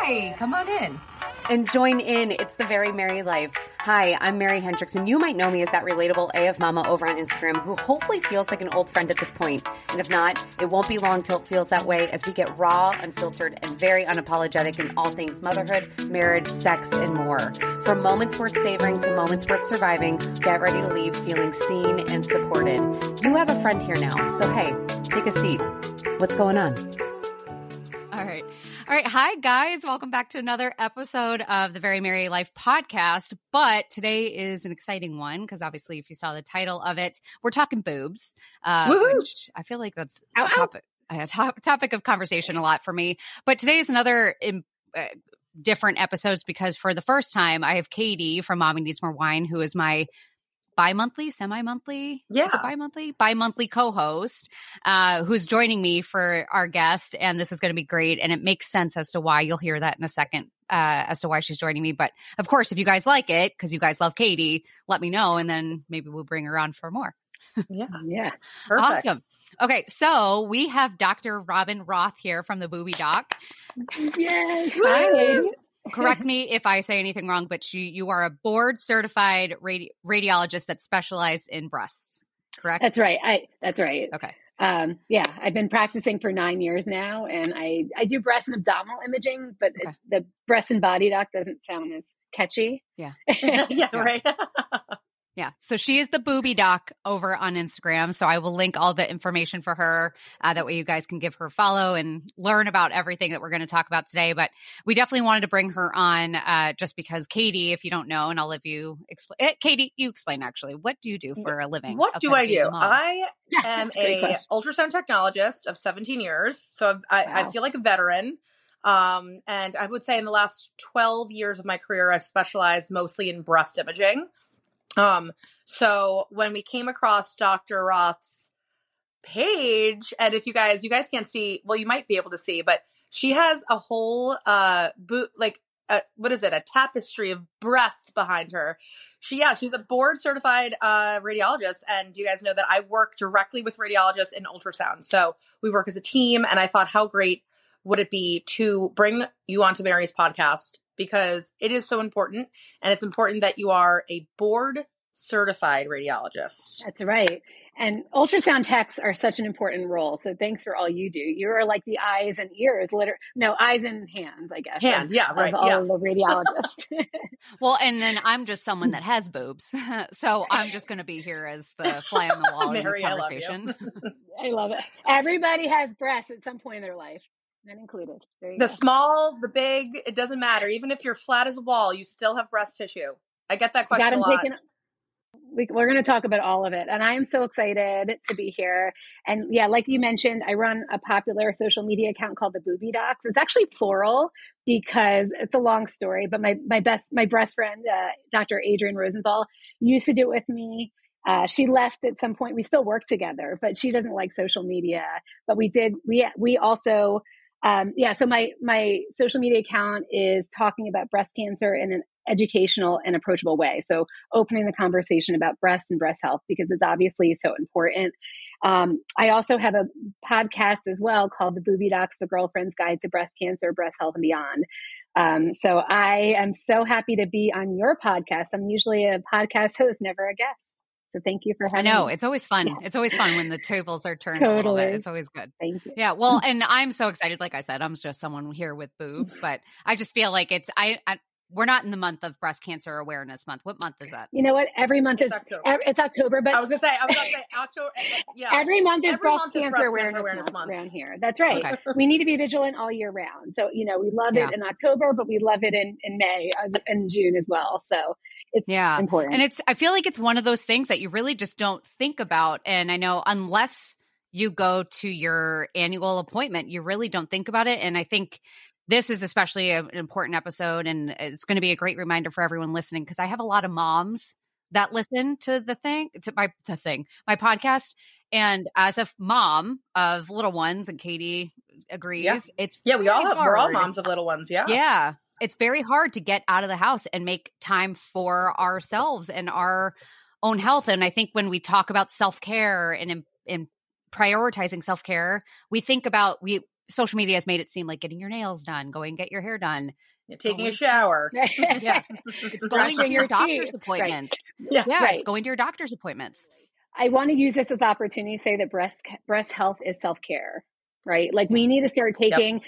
Hi, come on in. And join in. It's the Very Merry Life. Hi, I'm Mary Hendricks, and you might know me as that relatable AF Mama over on Instagram who hopefully feels like an old friend at this point. And if not, it won't be long till it feels that way as we get raw, unfiltered, and very unapologetic in all things motherhood, marriage, sex, and more. From moments worth savoring to moments worth surviving, get ready to leave feeling seen and supported. You have a friend here now, so hey, take a seat. What's going on? All right. Hi, guys. Welcome back to another episode of the Very Merry Life podcast. But today is an exciting one because obviously if you saw the title of it, we're talking boobs, which I feel like that's a topic of conversation a lot for me. But today is another different episodes because for the first time, I have Katie from Mommy Needs More Wine, who is my semi-monthly? Yeah. Is it bi-monthly co-host, who's joining me for our guest. And this is going to be great. And it makes sense as to why. You'll hear that in a second, as to why she's joining me. But of course, if you guys like it, because you guys love Katie, let me know. And then maybe we'll bring her on for more. Yeah. Perfect. Awesome. Okay. So we have Dr. Robin Roth here from the Boobie Doc. Yay. Hi. Correct me if I say anything wrong, but you are a board certified radiologist that specialized in breasts, correct? That's right. That's right. Okay. I've been practicing for 9 years now, and I do breast and abdominal imaging, but the breast and body doc doesn't sound as catchy. Yeah. Right. Yeah. So she is the Boobie Doc over on Instagram. So I will link all the information for her. That way you guys can give her a follow and learn about everything that we're going to talk about today. But we definitely wanted to bring her on just because Katie, if you don't know, and I'll let you explain. Katie, you explain actually. What do you do for a living? What do I do? I am a ultrasound technologist of 17 years. So I feel like a veteran. And I would say in the last 12 years of my career, I've specialized mostly in breast imaging. So when we came across Dr. Roth's page, and if you guys can't see, well, you might be able to see, but she has a whole, what is it? A tapestry of breasts behind her. She's a board certified, radiologist. And you guys know that I work directly with radiologists in ultrasound. So we work as a team, and I thought, how great would it be to bring you onto Mary's podcast? Because it is so important, and it's important that you are a board certified radiologist. That's right. And ultrasound techs are such an important role. So thanks for all you do. You are like the eyes and ears, eyes and hands, I guess. Hands, right. All the radiologists. Well, and then I'm just someone that has boobs. So I'm just going to be here as the fly on the wall Mary, in this conversation. I love it. Everybody has breasts at some point in their life. Men included. The small, the big, it doesn't matter. Even if you're flat as a wall, you still have breast tissue. I get that question a lot. We're going to talk about all of it. And I am so excited to be here. And like you mentioned, I run a popular social media account called the Boobie Docs. It's actually plural because it's a long story, but my breast friend, Dr. Adrienne Rosenthal, used to do it with me. She left at some point. We still work together, but she doesn't like social media. But we also, so my social media account is talking about breast cancer in an educational and approachable way. So opening the conversation about breast and breast health, because it's obviously so important. I also have a podcast as well called the Boobie Docs, the Girlfriend's Guide to Breast Cancer, Breast Health and Beyond. So I am so happy to be on your podcast. I'm usually a podcast host, never a guest. So thank you for having me. I know. It's always fun. Yeah. It's always fun when the tables are turned a little bit. It's always good. Thank you. Yeah. Well, and I'm so excited. Like I said, I'm just someone here with boobs, but I just feel like we're not in the month of breast cancer awareness month. What month is that? You know what? Every month is October. It's October, but I was going to say October. Yeah. Every month is breast cancer awareness month around here. That's right. Okay. We need to be vigilant all year round. So, we love it in October, but we love it in May and June as well. So it's important. And I feel like it's one of those things that you really just don't think about. And I know unless you go to your annual appointment, you really don't think about it. And I think this is especially an important episode, and it's going to be a great reminder for everyone listening, because I have a lot of moms that listen to my podcast. And as a mom of little ones, and Katie agrees, we're all moms of little ones. Yeah. Yeah. It's very hard to get out of the house and make time for ourselves and our own health. And I think when we talk about self-care and in prioritizing self-care, we think about, social media has made it seem like getting your nails done, going get your hair done, taking a shower. It's going to your doctor's appointments. Right. It's going to your doctor's appointments. I want to use this as opportunity to say that breast health is self-care, right? Like we need to start taking,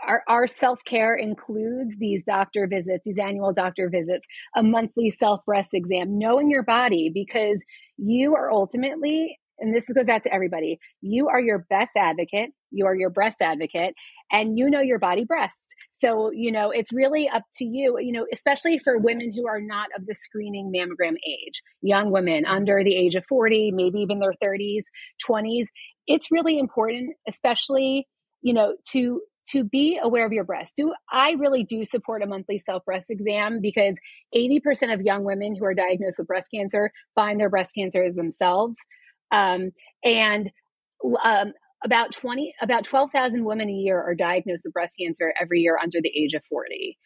our self-care includes these doctor visits, these annual doctor visits, a monthly self-breast exam, knowing your body, because you are ultimately, and this goes out to everybody, you are your best advocate, you are your breast advocate, and you know your body best. So, it's really up to you, especially for women who are not of the screening mammogram age, young women under the age of 40, maybe even their 30s, 20s. It's really important, especially, to be aware of your breast. I really do support a monthly self-breast exam because 80% of young women who are diagnosed with breast cancer find their breast cancer as themselves. About 12,000 women a year are diagnosed with breast cancer every year under the age of 40.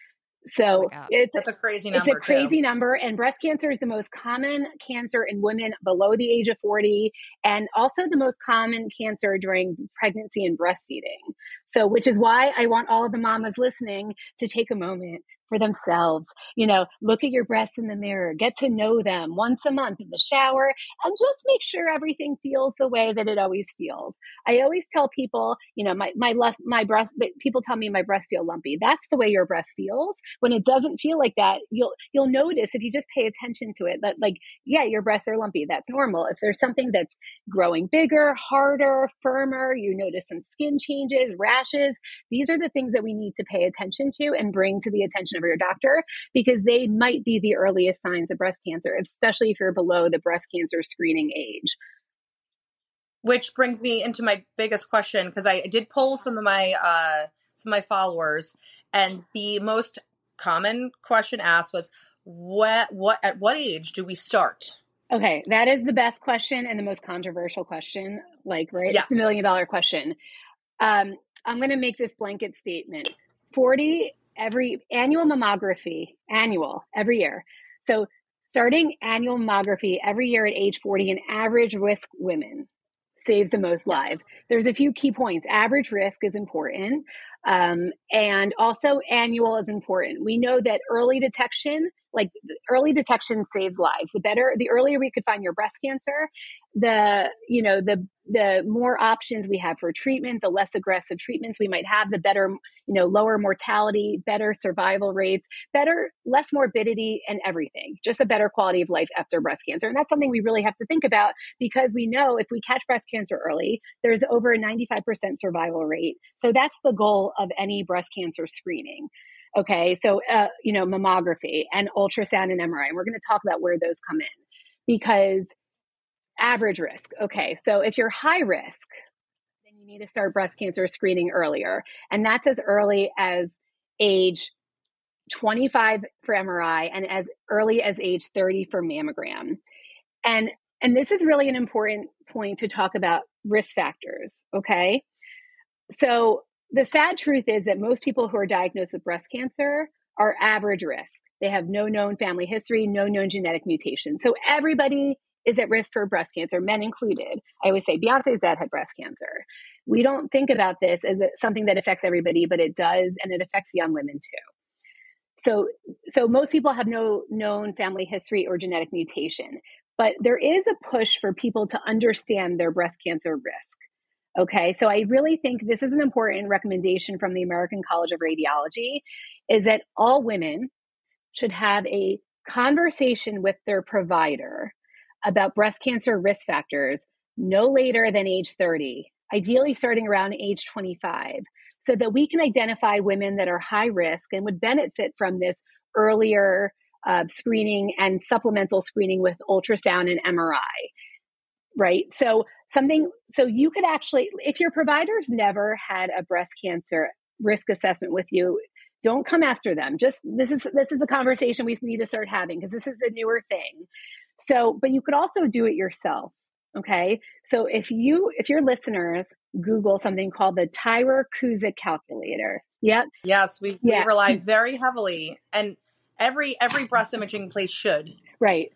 So that's a crazy number. It's a crazy number. And breast cancer is the most common cancer in women below the age of 40, and also the most common cancer during pregnancy and breastfeeding. So, which is why I want all of the mamas listening to take a moment for themselves. Look at your breasts in the mirror, get to know them once a month in the shower, and just make sure everything feels the way that it always feels. I always tell people, my breast, people tell me my breasts feel lumpy. That's the way your breast feels. When it doesn't feel like that, you'll notice if you just pay attention to it that your breasts are lumpy. That's normal. If there's something that's growing bigger, harder, firmer, you notice some skin changes, rashes, these are the things that we need to pay attention to and bring to the attention of your doctor, because they might be the earliest signs of breast cancer, especially if you're below the breast cancer screening age. Which brings me into my biggest question, because I did poll some of my followers, and the most common question asked was, at what age do we start? Okay, that is the best question and the most controversial question. Right? Yes. It's $1 million question. I'm going to make this blanket statement. 40, every annual mammography, every year. So starting annual mammography every year at age 40 in average risk women saves the most lives. There's a few key points. Average risk is important. And also annual is important. We know that early detection saves lives. The earlier we could find your breast cancer, the more options we have for treatment, the less aggressive treatments we might have, the better, lower mortality, better survival rates, less morbidity and everything, just a better quality of life after breast cancer. And that's something we really have to think about, because we know if we catch breast cancer early, there's over a 95% survival rate. So that's the goal of any breast cancer screening. Okay. So, mammography and ultrasound and MRI, and we're going to talk about where those come in, because average risk. Okay. So if you're high risk, then you need to start breast cancer screening earlier. And that's as early as age 25 for MRI and as early as age 30 for mammogram. And this is really an important point to talk about risk factors. Okay. So the sad truth is that most people who are diagnosed with breast cancer are average risk. They have no known family history, no known genetic mutation. So everybody is at risk for breast cancer, men included. I always say Beyonce's dad had breast cancer. We don't think about this as something that affects everybody, but it does, and it affects young women too. So most people have no known family history or genetic mutation, but there is a push for people to understand their breast cancer risk. Okay, so I really think this is an important recommendation from the American College of Radiology, is that all women should have a conversation with their provider about breast cancer risk factors no later than age 30, ideally starting around age 25, so that we can identify women that are high risk and would benefit from this earlier screening and supplemental screening with ultrasound and MRI, right? So you could actually, if your provider's never had a breast cancer risk assessment with you, don't come after them. Just this is a conversation we need to start having, because this is a newer thing. So, but you could also do it yourself. Okay. So if your listeners Google something called the Tyrer-Cuzick calculator. Yep. Yes, we rely very heavily, and every breast imaging place should. Right.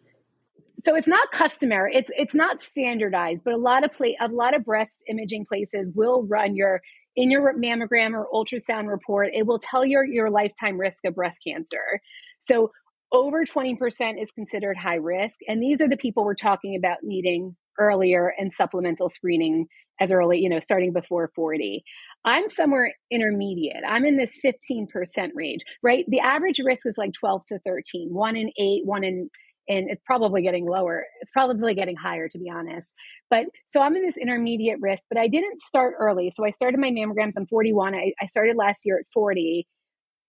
So it's not customary. It's not standardized, but a lot of breast imaging places will run in your mammogram or ultrasound report. It will tell your lifetime risk of breast cancer. So over 20% is considered high risk, and these are the people we're talking about needing earlier and supplemental screening as early, starting before 40. I'm somewhere intermediate. I'm in this 15% range, right? The average risk is like 12 to 13, 1 in 8, and it's probably getting lower. It's probably getting higher, to be honest. But so I'm in this intermediate risk, but I didn't start early. So I started my mammograms. I'm 41. I started last year at 40,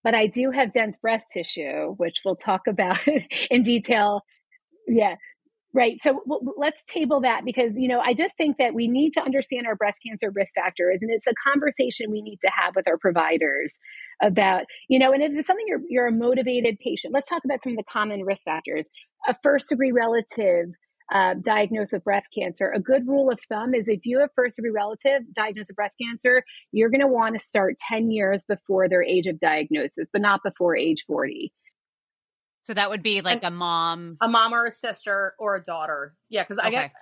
but I do have dense breast tissue, which we'll talk about in detail. Yeah. Right. So let's table that because, I just think that we need to understand our breast cancer risk factors. And it's a conversation we need to have with our providers about, and if it's something you're a motivated patient, let's talk about some of the common risk factors. A first degree relative diagnosed with breast cancer. A good rule of thumb is if you have first degree relative diagnosed with breast cancer, you're going to want to start 10 years before their age of diagnosis, but not before age 40. So that would be like a mom or a sister or a daughter. Yeah. Cause I get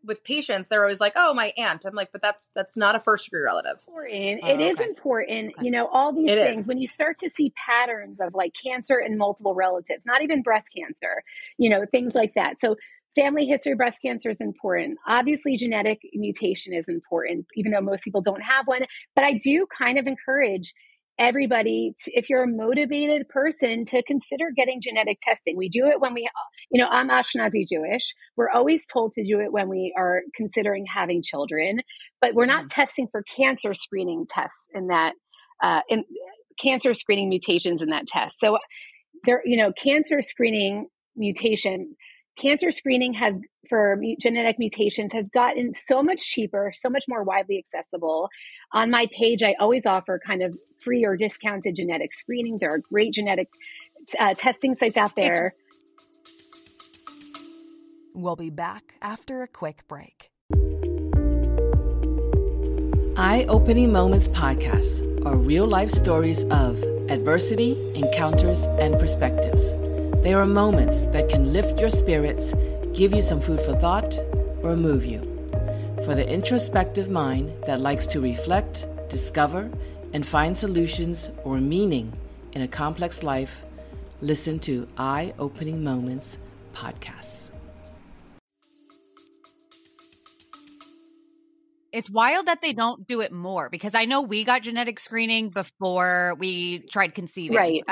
with patients, they're always like, oh, my aunt. I'm like, but that's not a first degree relative. It is important. All these things, when you start to see patterns of like cancer in multiple relatives, not even breast cancer, things like that. So family history of breast cancer is important. Obviously, genetic mutation is important, even though most people don't have one. But I do kind of encourage everybody, if you're a motivated person, to consider getting genetic testing. We do it when I'm Ashkenazi Jewish. We're always told to do it when we are considering having children, but we're not testing for cancer screening tests in that, in cancer screening mutations in that test. So there, cancer screening has for genetic mutations has gotten so much cheaper, so much more widely accessible. On my page, I always offer kind of free or discounted genetic screening. There are great genetic testing sites out there. We'll be back after a quick break. Eye-Opening Moments podcasts are real-life stories of adversity, encounters, and perspectives. They are moments that can lift your spirits, give you some food for thought, or move you. For the introspective mind that likes to reflect, discover, and find solutions or meaning in a complex life, listen to Eye-Opening Moments podcasts. It's wild that they don't do it more because I know we got genetic screening before we tried conceiving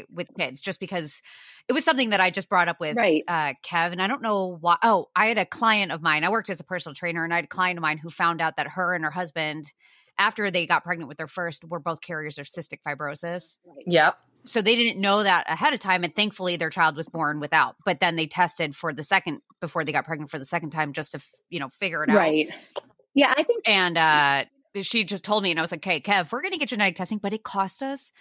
with kids, just because it was something that I just brought up with Kev. And I don't know why. Oh, I had a client of mine. I worked as a personal trainer, and I had a client of mine who found out that her and her husband, after they got pregnant with their first, were both carriers of cystic fibrosis. Yep. So they didn't know that ahead of time. And thankfully their child was born without, but then they tested for the second, before they got pregnant for the second time, just to, figure it out. Right. Yeah, I think. And she just told me, and I was like, "Okay, Kev, we're going to get genetic testing, but it cost us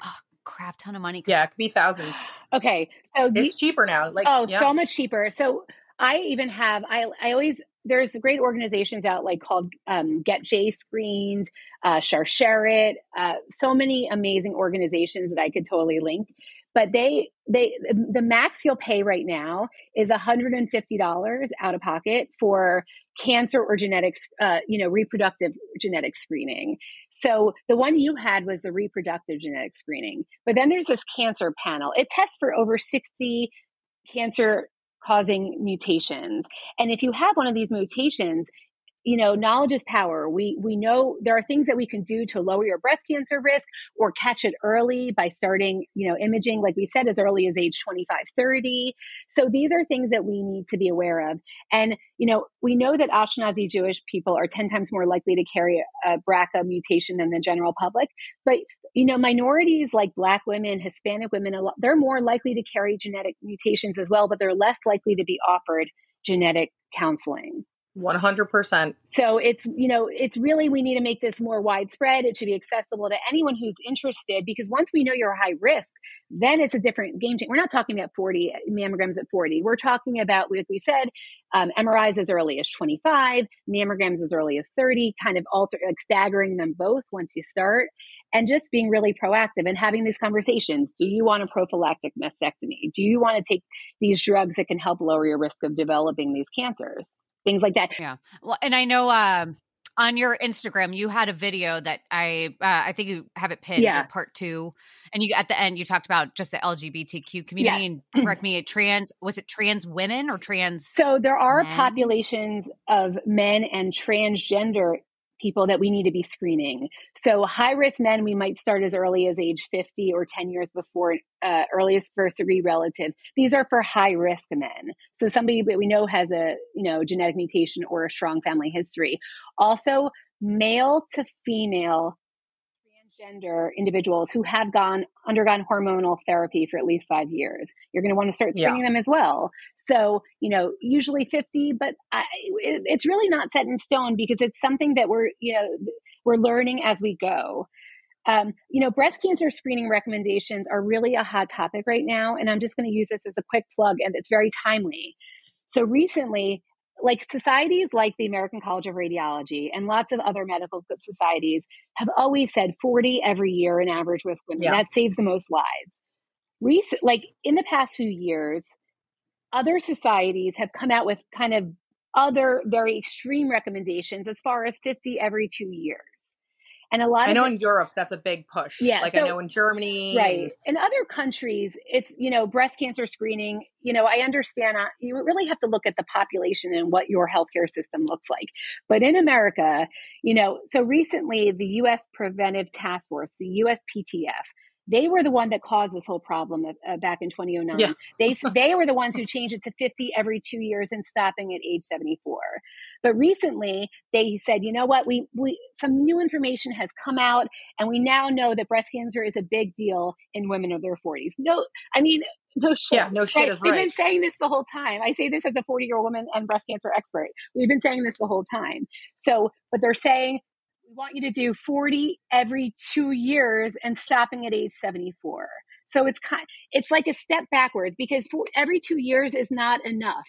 a crap ton of money." Yeah, it could be thousands. Okay, so it's cheaper now. So much cheaper. So I even have. I always there's great organizations out called Get J Screened, Sharsheret, so many amazing organizations that I could totally link. But the max you'll pay right now is $150 out of pocket for cancer or genetics, reproductive genetic screening. So the one you had was the reproductive genetic screening, but then there's this cancer panel. It tests for over 60 cancer causing mutations. And if you have one of these mutations, knowledge is power. We know there are things that we can do to lower your breast cancer risk or catch it early by starting, imaging, like we said, as early as age 25, 30. So these are things that we need to be aware of. And, we know that Ashkenazi Jewish people are 10 times more likely to carry a BRCA mutation than the general public. But, minorities like Black women, Hispanic women, they're more likely to carry genetic mutations as well, but they're less likely to be offered genetic counseling. 100%. So it's really, we need to make this more widespread. It should be accessible to anyone who's interested, because once we know you're high risk, then it's a different game changer. We're not talking about 40 mammograms at 40. We're talking about, like we said, MRIs as early as 25, mammograms as early as 30, kind of staggering them both once you start, and just being really proactive and having these conversations. Do you want a prophylactic mastectomy? Do you want to take these drugs that can help lower your risk of developing these cancers? Things like that. Yeah. Well, and I know on your Instagram, you had a video that I think you have it pinned, part 2. And you, at the end, you talked about just the LGBTQ community. Yes. And correct me, was it trans women or trans? So there are men? populations of men and transgender people that we need to be screening. So high risk men, we might start as early as age 50 or 10 years before earliest first degree relative. These are for high risk men. So somebody that we know has a genetic mutation or a strong family history. Also, male to female transgender individuals who have undergone hormonal therapy for at least 5 years. You're going to want to start screening them as well. So, usually 50, but it's really not set in stone, because it's something that we're learning as we go. Breast cancer screening recommendations are really a hot topic right now. And I'm just going to use this as a quick plug, and it's very timely. So recently, societies like the American College of Radiology and lots of other medical societies have always said 40 every year in average risk women. Yeah. That saves the most lives. In the past few years, other societies have come out with kind of other very extreme recommendations as far as 50 every 2 years. And I know in Europe, that's a big push. Yeah. I know in Germany. Right. In other countries, it's, breast cancer screening, I understand you really have to look at the population and what your healthcare system looks like. But in America, so recently the U.S. Preventive Task Force, the USPTF, they were the one that caused this whole problem back in 2009. Yeah. They were the ones who changed it to 50 every 2 years and stopping at age 74. But recently they said, you know what, we some new information has come out, and we now know that breast cancer is a big deal in women of their 40s. No shit. Yeah, no shit is right. We've been saying this the whole time. I say this as a 40-year-old woman and breast cancer expert. We've been saying this the whole time. So, but they're saying, we want you to do 40 every 2 years and stopping at age 74. So it's like a step backwards, because every 2 years is not enough.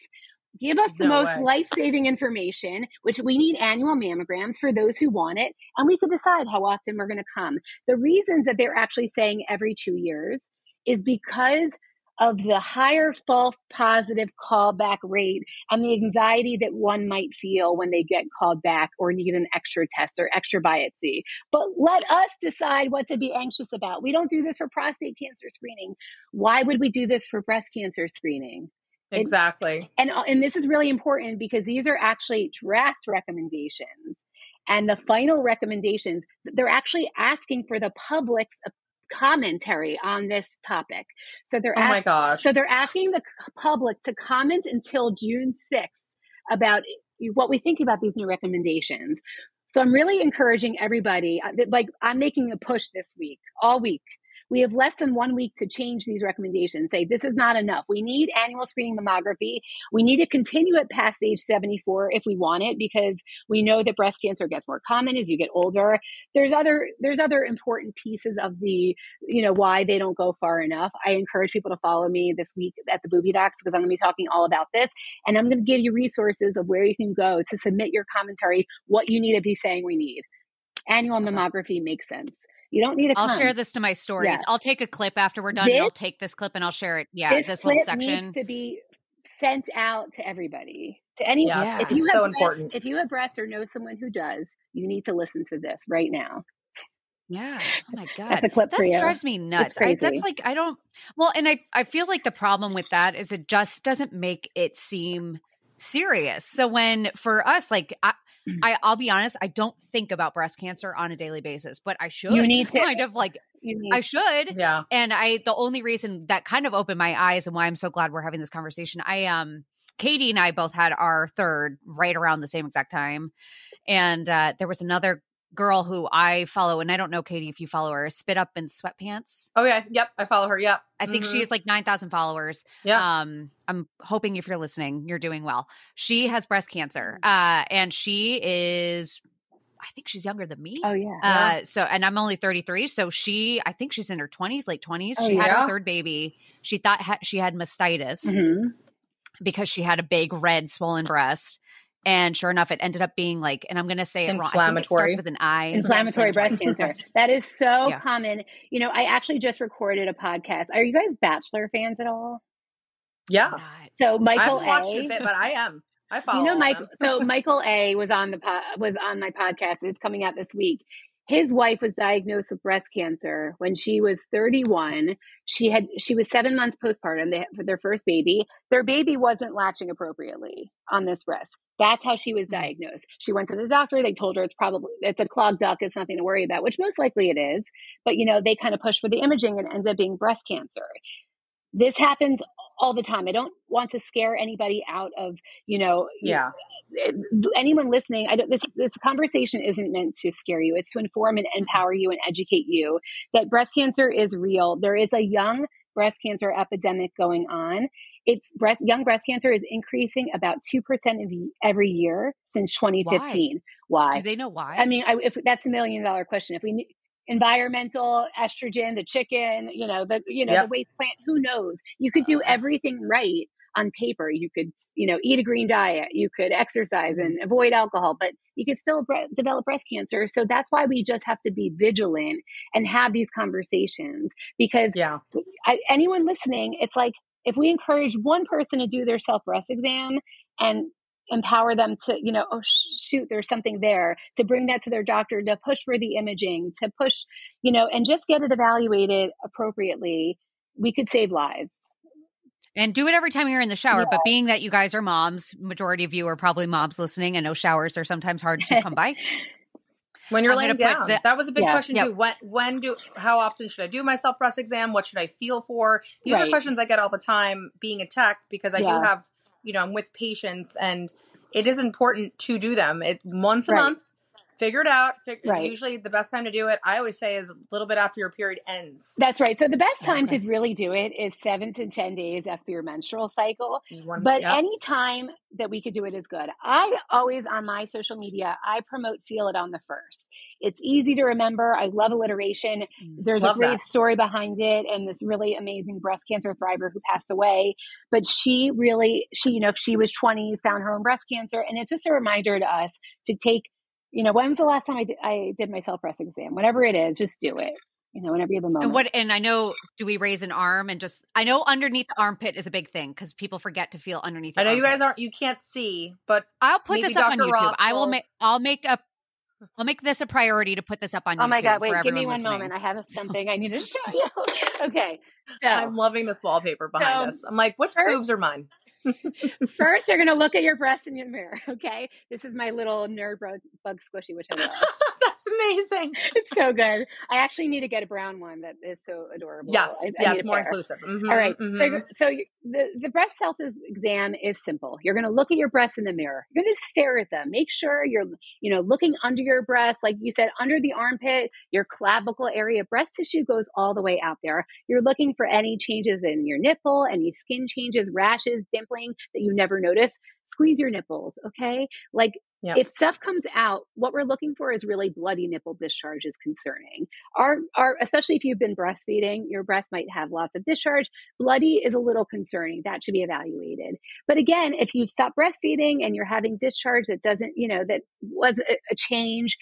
Give us the most life-saving information, which we need annual mammograms for those who want it, and we can decide how often we're going to come. The reasons that they're actually saying every 2 years is because of the higher false positive callback rate and the anxiety that one might feel when they get called back or need an extra test or extra biopsy. But let us decide what to be anxious about. We don't do this for prostate cancer screening. Why would we do this for breast cancer screening? Exactly. And this is really important, because these are actually draft recommendations. And the final recommendations, they're actually asking for the public's commentary on this topic. So they're So they're asking the public to comment until June 6th about what we think about these new recommendations. So I'm really encouraging everybody, I'm making a push this week, all week. We have less than 1 week to change these recommendations. Say, this is not enough. We need annual screening mammography. We need to continue it past age 74 if we want it, because we know that breast cancer gets more common as you get older. There's other important pieces of the, why they don't go far enough. I encourage people to follow me this week at the Boobie Docs, because I'm going to be talking all about this. And I'm going to give you resources of where you can go to submit your commentary, what you need to be saying we need. Annual mammography makes sense. You don't need to I'll share this to my stories. Yeah. I'll take a clip after we're done. I'll take this clip and I'll share it. Yeah, this little section needs to be sent out to everybody, to anyone. Yeah, it's so important. If you have breasts or know someone who does, you need to listen to this right now. Yeah. Oh my God. That's a clip for you. That drives me nuts. And I feel like the problem with that is it just doesn't make it seem serious. So when for us, I'll be honest, I don't think about breast cancer on a daily basis, but I should. You need to. I should. Yeah. And the only reason that kind of opened my eyes and why I'm so glad we're having this conversation, Katie and I both had our third right around the same exact time. And there was another girl who I follow, and I don't know, Katie, if you follow her, Spit Up in Sweatpants. Oh yeah. Yep. I follow her. Yep. I think she has like 9,000 followers. Yeah. I'm hoping if you're listening, you're doing well. She has breast cancer. And she is, I think she's younger than me. Oh yeah. So, and I'm only 33. So I think she's in her 20s, late 20s. Oh, she had yeah? her third baby. She thought she had mastitis because she had a big red swollen breast. And sure enough, it ended up being like, and I'm going to say it wrong. I think it starts with an I. Inflammatory breast cancer. That is so common. You know, I actually just recorded a podcast. Are you guys Bachelor fans at all? Yeah. So Michael I haven't watched a bit, but I am. I follow. You know, Michael. So Michael A was on my podcast. It's coming out this week. His wife was diagnosed with breast cancer when she was 31. She was 7 months postpartum for their first baby. Their baby wasn't latching appropriately on this breast. That's how she was diagnosed. She went to the doctor. They told her it's a clogged duct. It's nothing to worry about, which most likely it is. But, you know, they kind of pushed for the imaging and it ends up being breast cancer. This happens all the time. I don't want to scare anybody out of, you know, anyone listening. This conversation isn't meant to scare you. It's to inform and empower you and educate you that breast cancer is real. There is a young breast cancer epidemic going on. Young breast cancer is increasing about 2% every year since 2015. Why? Do they know why? I mean, if that's $1 million question. If we environmental, estrogen, the chicken, the waste plant, who knows? You could do everything right on paper. You could, eat a green diet. You could exercise and avoid alcohol, but you could still develop breast cancer. So that's why we just have to be vigilant and have these conversations because anyone listening, it's like, if we encourage one person to do their self-breast exam and empower them to, there's something there, to bring that to their doctor, to push for the imaging, to push, and just get it evaluated appropriately, we could save lives. And do it every time you're in the shower. Yeah. But being that you guys are moms, majority of you are probably moms listening, and know showers are sometimes hard to come by. When you're laying down. That was a big question too. How often should I do my self-breast exam? What should I feel for? These are questions I get all the time being a tech, because I do have, I'm with patients, and it is important to do them. Once a month, figure it out. Usually the best time to do it, I always say, is a little bit after your period ends. That's right. So the best time to really do it is 7 to 10 days after your menstrual cycle. Any time that we could do it is good. I always, on my social media, I promote Feel It on the First. It's easy to remember. I love alliteration. There's a great story behind it, and this really amazing breast cancer thriver who passed away. But she was 20s, found her own breast cancer. And it's just a reminder to us to take, when was the last time I did my self-breast exam? Whatever it is, just do it. Whenever you have a moment. And I know, do we raise an arm and I know underneath the armpit is a big thing because people forget to feel underneath the armpit. You guys you can't see, but I'll put this up on YouTube. I'll make this a priority to put this up on YouTube. Oh my God, wait, give me one listening. moment. I have something I need to show you. Okay. So, I'm loving this wallpaper behind us. I'm like, which boobs are mine? First, you're going to look at your breast in your mirror. Okay. This is my little nerd bug squishy, which I love. That's amazing. It's so good. I actually need to get a brown one that is so adorable. Yes. It's more inclusive. Mm-hmm, all right. Mm-hmm. So the breast self exam is simple. You're going to look at your breasts in the mirror. You're going to stare at them. Make sure you're, looking under your breast, like you said, under the armpit, your clavicle area. Breast tissue goes all the way out there. You're looking for any changes in your nipple, any skin changes, rashes, dimpling that you never notice. Squeeze your nipples. Okay. If stuff comes out, what we're looking for is really bloody nipple discharge is concerning. Especially if you've been breastfeeding, your breast might have lots of discharge. Bloody is a little concerning. That should be evaluated. But again, if you've stopped breastfeeding and you're having discharge that doesn't, that was a change,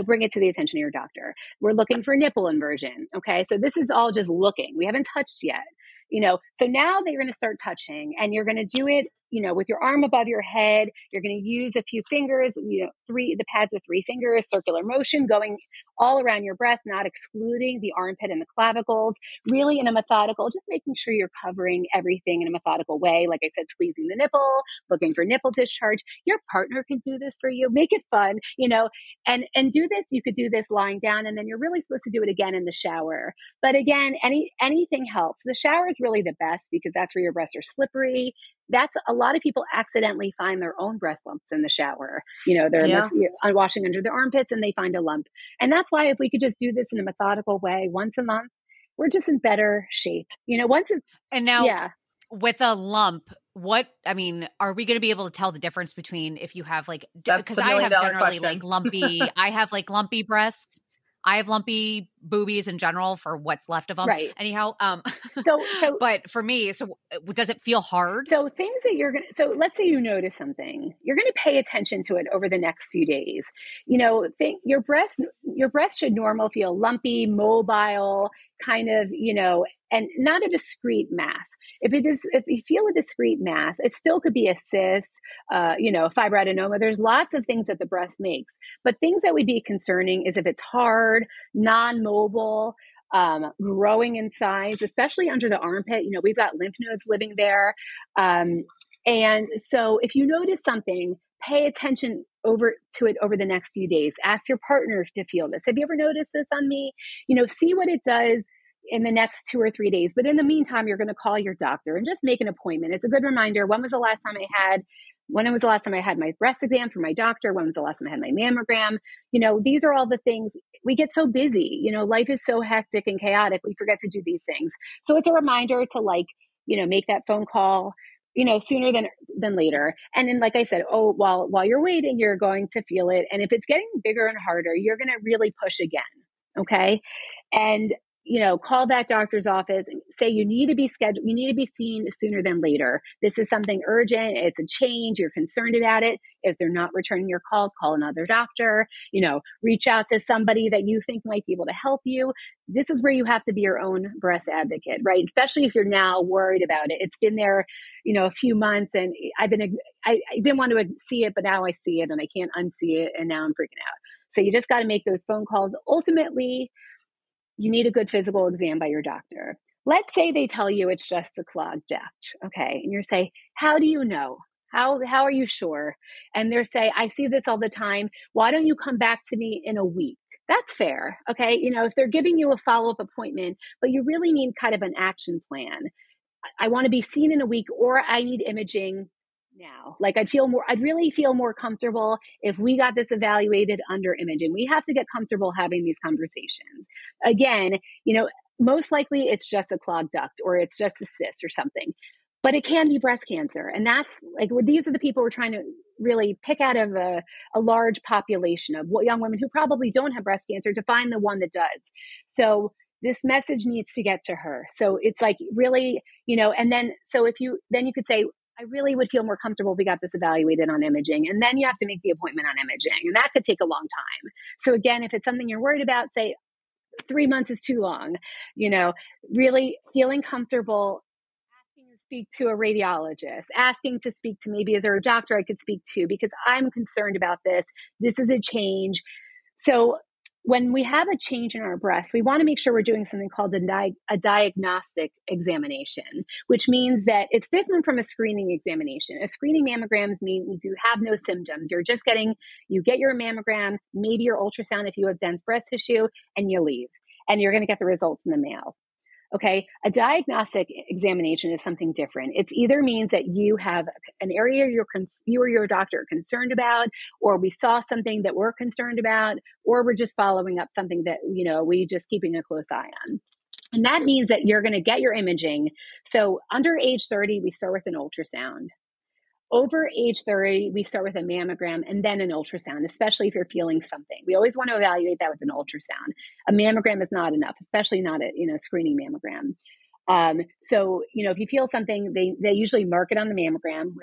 bring it to the attention of your doctor. We're looking for nipple inversion. Okay. So this is all just looking. We haven't touched yet. So now they're going to start touching, and you're going to do it, with your arm above your head. You're going to use a few fingers, the pads of 3 fingers, circular motion going all around your breast, not excluding the armpit and the clavicles, really in a methodical, just making sure you're covering everything in a methodical way. Like I said, squeezing the nipple, looking for nipple discharge. Your partner can do this for you. Make it fun, and do this. You could do this lying down, and then you're really supposed to do it again in the shower. But again, anything helps. The shower is really the best because that's where your breasts are slippery. that's a lot of people accidentally find their own breast lumps in the shower. They're washing under their armpits and they find a lump. And that's why if we could just do this in a methodical way once a month, we're just in better shape. With a lump, are we going to be able to tell the difference between if you have because I have generally lumpy, I have lumpy breasts. I have lumpy boobies in general for what's left of them. Right. Anyhow, but for me, does it feel hard? So things that so let's say you notice something, you're going to pay attention to it over the next few days. Your breast should normally feel lumpy, mobile, kind of, and not a discrete mass. If you feel a discrete mass, it still could be a cyst, fibroadenoma. There's lots of things that the breast makes, but things that would be concerning is if it's hard, non-mobile, growing in size, especially under the armpit. We've got lymph nodes living there. And so if you notice something, pay attention to it over the next few days. Ask your partner to feel this. Have you ever noticed this on me? See what it does in the next 2 or 3 days. But in the meantime, you're going to call your doctor and just make an appointment. It's a good reminder. When was the last time I had my breast exam from my doctor? When was the last time I had my mammogram? These are all the things. We get so busy. Life is so hectic and chaotic. We forget to do these things. So it's a reminder to make that phone call, sooner than later. And then, like I said, while you're waiting, you're going to feel it. And if it's getting bigger and harder, you're going to really push again. Okay. And call that doctor's office and say you need to be scheduled. You need to be seen sooner than later. This is something urgent. It's a change. You're concerned about it. If they're not returning your calls, call another doctor. Reach out to somebody that you think might be able to help you. This is where you have to be your own breast advocate, right? Especially if you're now worried about it. It's been there, a few months, and I didn't want to see it, but now I see it and I can't unsee it, and now I'm freaking out. So you just got to make those phone calls. Ultimately, you need a good physical exam by your doctor. Let's say they tell you it's just a clogged duct, okay? And you say, how do you know? How are you sure? And they say, I see this all the time. Why don't you come back to me in a week? That's fair, okay? If they're giving you a follow-up appointment, but you really need kind of an action plan. I want to be seen in a week, or I need imaging now. I'd really feel more comfortable if we got this evaluated under imaging. We have to get comfortable having these conversations. Again, most likely it's just a clogged duct or it's just a cyst or something, but it can be breast cancer. And that's these are the people we're trying to really pick out of a large population of young women who probably don't have breast cancer to find the one that does. So this message needs to get to her. So it's really, and then, so you could say, I really would feel more comfortable if we got this evaluated on imaging. And then you have to make the appointment on imaging. And that could take a long time. So again, if it's something you're worried about, say 3 months is too long, really feeling comfortable asking to speak to a radiologist, asking to speak to maybe, is there a doctor I could speak to? Because I'm concerned about this. This is a change. So when we have a change in our breast, we want to make sure we're doing something called a diagnostic examination, which means that it's different from a screening examination. A screening mammogram means you have no symptoms. You get your mammogram, maybe your ultrasound if you have dense breast tissue, and you leave. And you're going to get the results in the mail. Okay. A diagnostic examination is something different. It either means that you have an area you or your doctor are concerned about, or we saw something that we're concerned about, or we're just following up something that, we just keeping a close eye on. And that means that you're going to get your imaging. So under age 30, we start with an ultrasound. Over age 30, we start with a mammogram and then an ultrasound, especially if you're feeling something. We always want to evaluate that with an ultrasound. A mammogram is not enough, especially not a screening mammogram. So if you feel something, they usually mark it on the mammogram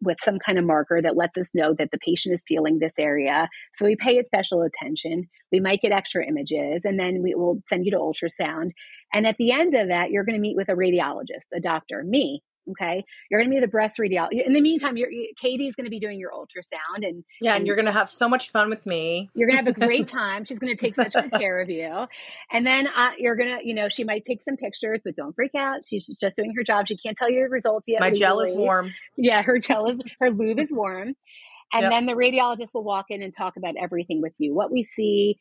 with some kind of marker that lets us know that the patient is feeling this area. So we pay it special attention. We might get extra images, and then we will send you to ultrasound. And at the end of that, you're going to meet with a radiologist, a doctor, me. Okay. You're going to be the breast radiologist. In the meantime, Katie's going to be doing your ultrasound and you're going to have so much fun with me. You're going to have a great time. She's going to take such good care of you. And then you're going to, she might take some pictures, but don't freak out. She's just doing her job. She can't tell you the results yet. My gel is warm. Yeah. Her lube is warm. And then the radiologist will walk in and talk about everything with you, what we see,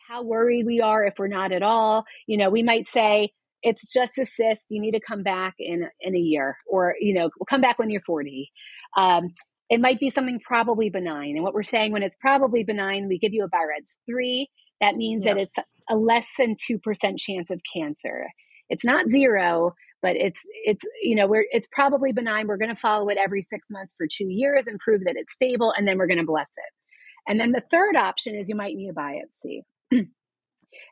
how worried we are if we're not at all. We might say, it's just a cyst. You need to come back in a year, or, come back when you're 40. It might be something probably benign. And what we're saying, when it's probably benign, we give you a bRest 3. That means that it's a less than 2% chance of cancer. It's not 0, but it's probably benign. We're going to follow it every 6 months for 2 years and prove that it's stable. And then we're going to bless it. And then the third option is you might need a biopsy.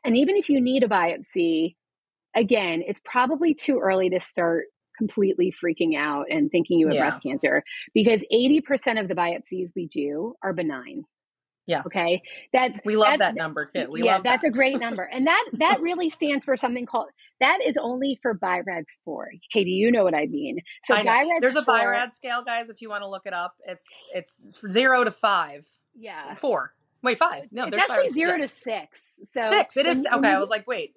And even if you need a biopsy, again, it's probably too early to start completely freaking out and thinking you have breast cancer, because 80% of the biopsies we do are benign. Yes. Okay. We love that number too. That's a great number. And that really stands for something called, that is only for bRest 4. Katie, you know what I mean. So there's a BI-RADS scale, guys, if you want to look it up. It's 0 to 5. Yeah. 4. Wait, 5. No, it's actually 0 to 6. So 6. It is. Okay. I was like, wait.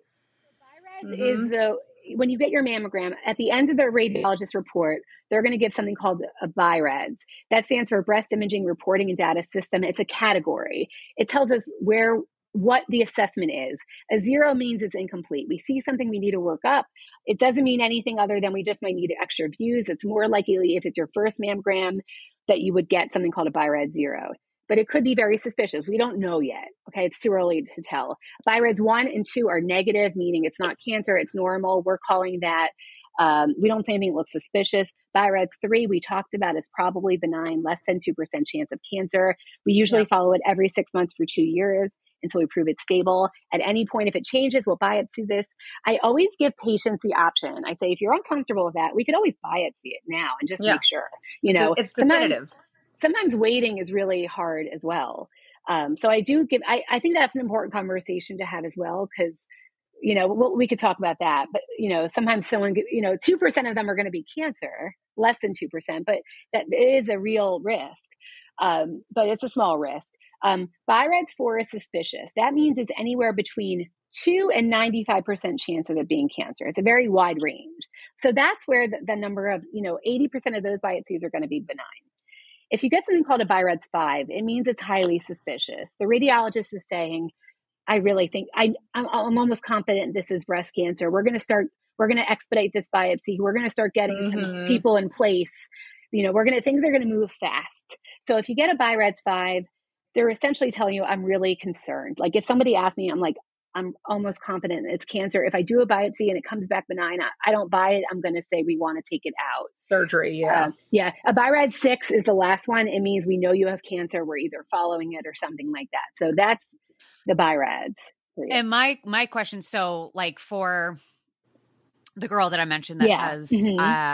bRest is when you get your mammogram, at the end of the radiologist report, they're going to give something called a bRADS. That stands for Breast Imaging Reporting and Data System. It's a category. It tells us what the assessment is. A 0 means it's incomplete. We see something we need to work up. It doesn't mean anything other than we just might need extra views. It's more likely, if it's your first mammogram, that you would get something called a bRADS 0. But it could be very suspicious. We don't know yet. Okay, it's too early to tell. bRADS 1 and 2 are negative, meaning it's not cancer, it's normal. We're calling that, we don't say anything that looks suspicious. bRADS 3, we talked about, is probably benign, less than 2% chance of cancer. We usually follow it every 6 months for 2 years until we prove it's stable. At any point, if it changes, we'll biopsy this. I always give patients the option. I say, if you're uncomfortable with that, we could always biopsy it now and just make sure. It's definitive. Sometimes waiting is really hard as well. So I think that's an important conversation to have as well, because, we could talk about that, but, sometimes 2% of them are going to be cancer, less than 2%, but that is a real risk. But it's a small risk. bRADS 4 is suspicious. That means it's anywhere between 2 and 95% chance of it being cancer. It's a very wide range. So that's where the number of, 80% of those biopsies are going to be benign. If you get something called a bRADS 5, it means it's highly suspicious. The radiologist is saying, I really think, I'm almost confident this is breast cancer. We're going to expedite this biopsy. We're going to start getting some people in place. Things are going to move fast. So if you get a bRADS 5, they're essentially telling you, I'm really concerned. Like, if somebody asked me, I'm almost confident it's cancer. If I do a biopsy and it comes back benign, I don't buy it. I'm going to say we want to take it out. Surgery, yeah. A bRADS 6 is the last one. It means we know you have cancer. We're either following it or something like that. So that's the bRADS. And my question, so like for the girl that I mentioned that has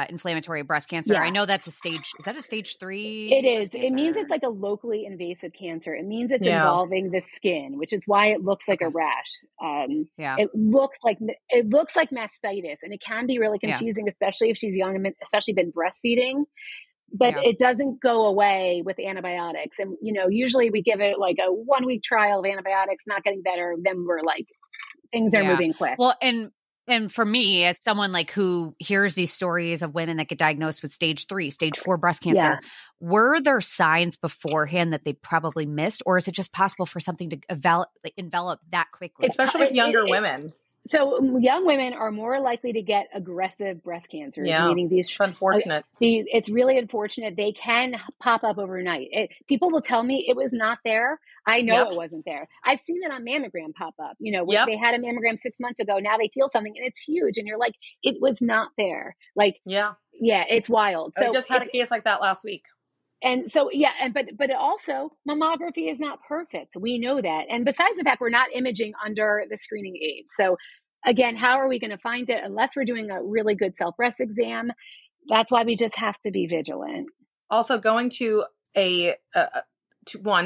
inflammatory breast cancer, I know that's is that a stage 3? It is. It means it's like a locally invasive cancer. It means it's involving the skin, which is why it looks like a rash. It looks like mastitis, and it can be really confusing, especially if she's young and especially been breastfeeding. But it doesn't go away with antibiotics. And, usually we give it like a 1-week trial of antibiotics, not getting better. Then we're like, things are moving quick. Well, and for me, as someone like who hears these stories of women that get diagnosed with stage 3, stage 4 breast cancer, were there signs beforehand that they probably missed, or is it just possible for something to envelop that quickly? Especially with younger women. So young women are more likely to get aggressive breast cancer. Meaning it's unfortunate. It's really unfortunate. They can pop up overnight. People will tell me it was not there. I know it wasn't there. I've seen it on mammogram pop up. They had a mammogram 6 months ago. Now they feel something and it's huge. And you're like, it was not there. Like, it's wild. So I just had a case like that last week. And so, but also mammography is not perfect. We know that. And besides the fact we're not imaging under the screening age. So again, how are we going to find it unless we're doing a really good self-breast exam? That's why we just have to be vigilant. Also, going to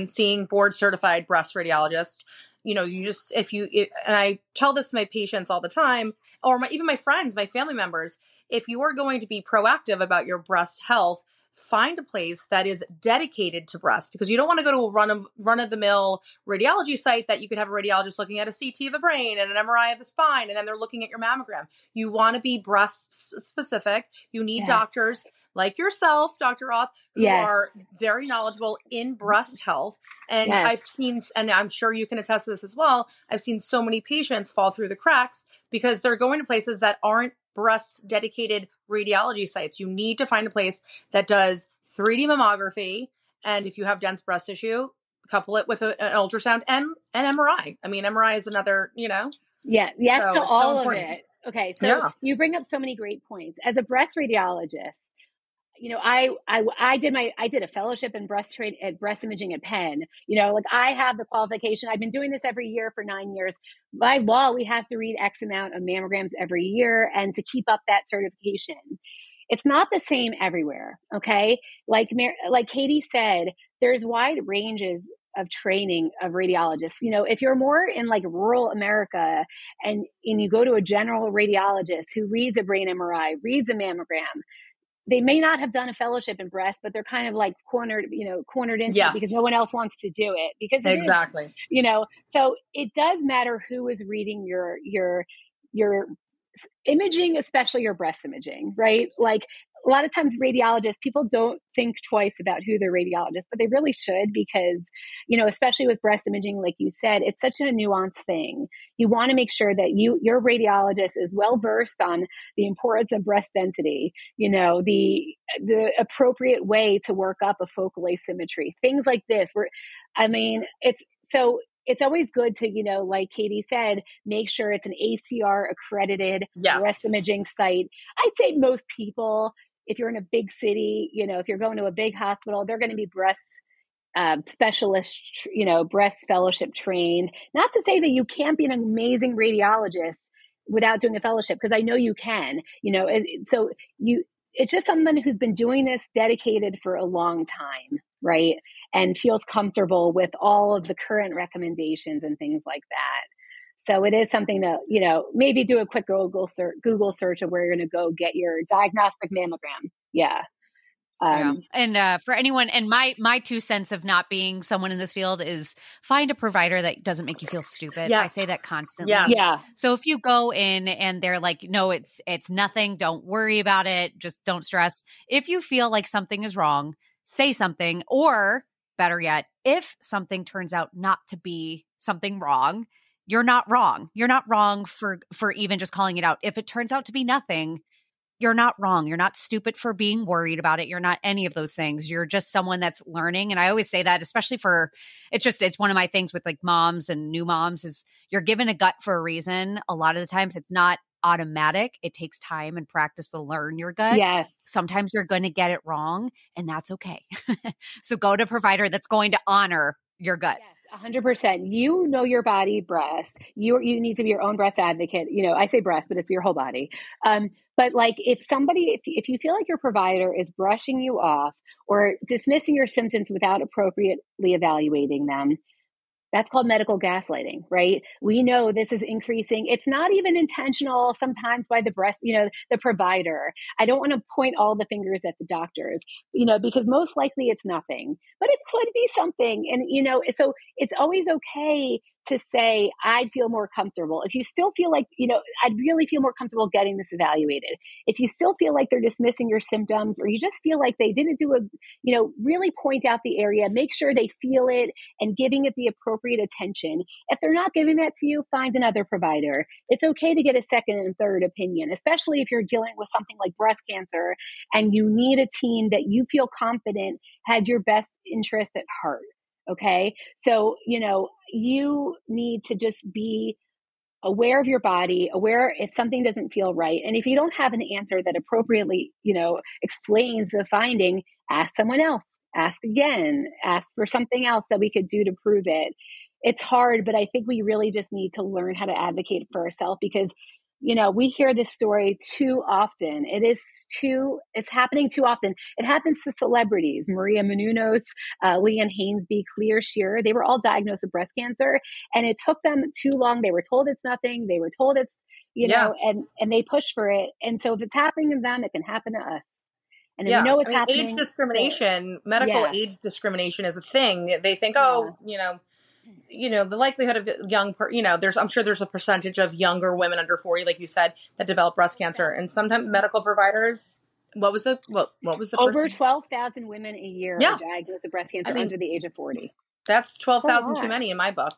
seeing board certified breast radiologist, and I tell this to my patients all the time, or even my friends, my family members, if you are going to be proactive about your breast health, find a place that is dedicated to breast, because you don't want to go to a run-of-the-mill radiology site that you could have a radiologist looking at a CT of the brain and an MRI of the spine, and then they're looking at your mammogram. You want to be breast specific. You need doctors like yourself, Dr. Roth, who are very knowledgeable in breast health. And I've seen, and I'm sure you can attest to this as well, I've seen so many patients fall through the cracks because they're going to places that aren't breast dedicated radiology sites. You need to find a place that does 3D mammography. And if you have dense breast tissue, couple it with an ultrasound and an MRI. I mean, MRI is another, Yes, so to all so of it. Okay. So you bring up so many great points. As a breast radiologist, I did a fellowship in breast imaging at Penn. I have the qualification. I've been doing this every year for 9 years. By law, we have to read X amount of mammograms every year and to keep up that certification. It's not the same everywhere. Okay. Like Katie said, there's wide ranges of training of radiologists. If you're more in like rural America and you go to a general radiologist who reads a brain MRI, reads a mammogram, they may not have done a fellowship in breast, but they're kind of like cornered into it because no one else wants to do it because exactly. So it does matter who is reading your imaging, especially your breast imaging, right? Like a lot of times radiologists, people don't think twice about who their radiologist, but they really should because, especially with breast imaging, like you said, it's such a nuanced thing. You want to make sure that your radiologist is well-versed on the importance of breast density, the appropriate way to work up a focal asymmetry, things like this. It's always good to, like Katie said, make sure it's an ACR accredited breast imaging site. I'd say most people, if you're in a big city, if you're going to a big hospital, they're going to be breast specialist, breast fellowship trained. Not to say that you can't be an amazing radiologist without doing a fellowship, because I know you can, it's just someone who's been doing this dedicated for a long time, right? And feels comfortable with all of the current recommendations and things like that. So it is something to, maybe do a quick Google search of where you're going to go get your diagnostic mammogram. Yeah. And for anyone, and my 2 cents of not being someone in this field is find a provider that doesn't make you feel stupid. Yes. I say that constantly. Yes. Yeah. So if you go in and they're like, no, it's nothing, don't worry about it, just don't stress. If you feel like something is wrong, say something, or better yet, if something turns out not to be something wrong, you're not wrong. You're not wrong for even just calling it out. If it turns out to be nothing, you're not wrong. You're not stupid for being worried about it. You're not any of those things. You're just someone that's learning. And I always say that, especially it's one of my things with like moms and new moms is you're given a gut for a reason. A lot of the times it's not automatic. It takes time and practice to learn your gut. Yeah. Sometimes you're going to get it wrong, and that's okay. So go to a provider that's going to honor your gut. Yes, 100%. You know your body, breast. You need to be your own breast advocate. I say breast, but it's your whole body. But like if you feel like your provider is brushing you off or dismissing your symptoms without appropriately evaluating them, that's called medical gaslighting, right? We know this is increasing. It's not even intentional sometimes by the the provider. I don't want to point all the fingers at the doctors, because most likely it's nothing, but it could be something. And, so it's always okay to say, I'd feel more comfortable. If you still feel like, I'd really feel more comfortable getting this evaluated. If you still feel like they're dismissing your symptoms, or you just feel like they didn't do really point out the area, make sure they feel it and giving it the appropriate attention. If they're not giving that to you, find another provider. It's okay to get a second and third opinion, especially if you're dealing with something like breast cancer and you need a team that you feel confident had your best interest at heart. Okay. So, you need to just be aware of your body, aware if something doesn't feel right. And if you don't have an answer that appropriately, explains the finding, ask someone else, ask again, ask for something else that we could do to prove it. It's hard, but I think we really just need to learn how to advocate for ourselves because we hear this story too often. It's happening too often. It happens to celebrities, Maria Menounos, Leanne Hainsby, Clear Shearer. They were all diagnosed with breast cancer and it took them too long. They were told it's nothing. They were told it's, and they push for it. And so if it's happening to them, it can happen to us. And if we know it's happening. Age discrimination, medical age discrimination is a thing. They think, the likelihood of I'm sure there's a percentage of younger women under 40, like you said, that develop breast cancer. And sometimes medical providers What was the over 12,000 women a year are diagnosed with breast cancer under the age of 40. That's 12,000 too many in my book.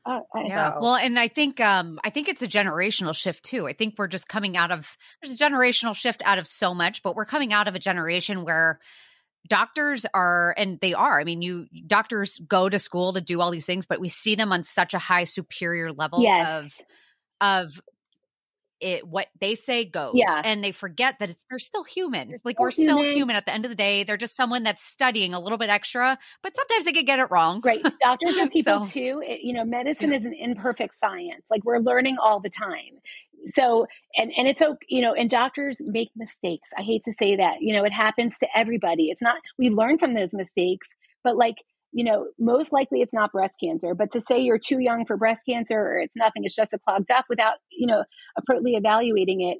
Well, and I think it's a generational shift too. I think we're just coming out of, there's a generational shift out of so much, but we're coming out of a generation where doctors are, and they are, I mean, doctors go to school to do all these things, but we see them on such a high superior level of it, what they say goes, and they forget that they're still human. Like we're still human at the end of the day. They're just someone that's studying a little bit extra, but sometimes they could get it wrong. Right. Doctors are people too. Medicine is an imperfect science. Like we're learning all the time. So, and it's okay, and doctors make mistakes. I hate to say that, it happens to everybody. It's not, we learn from those mistakes, but most likely it's not breast cancer, but to say you're too young for breast cancer or it's nothing, it's just a clogged duct without, appropriately evaluating it,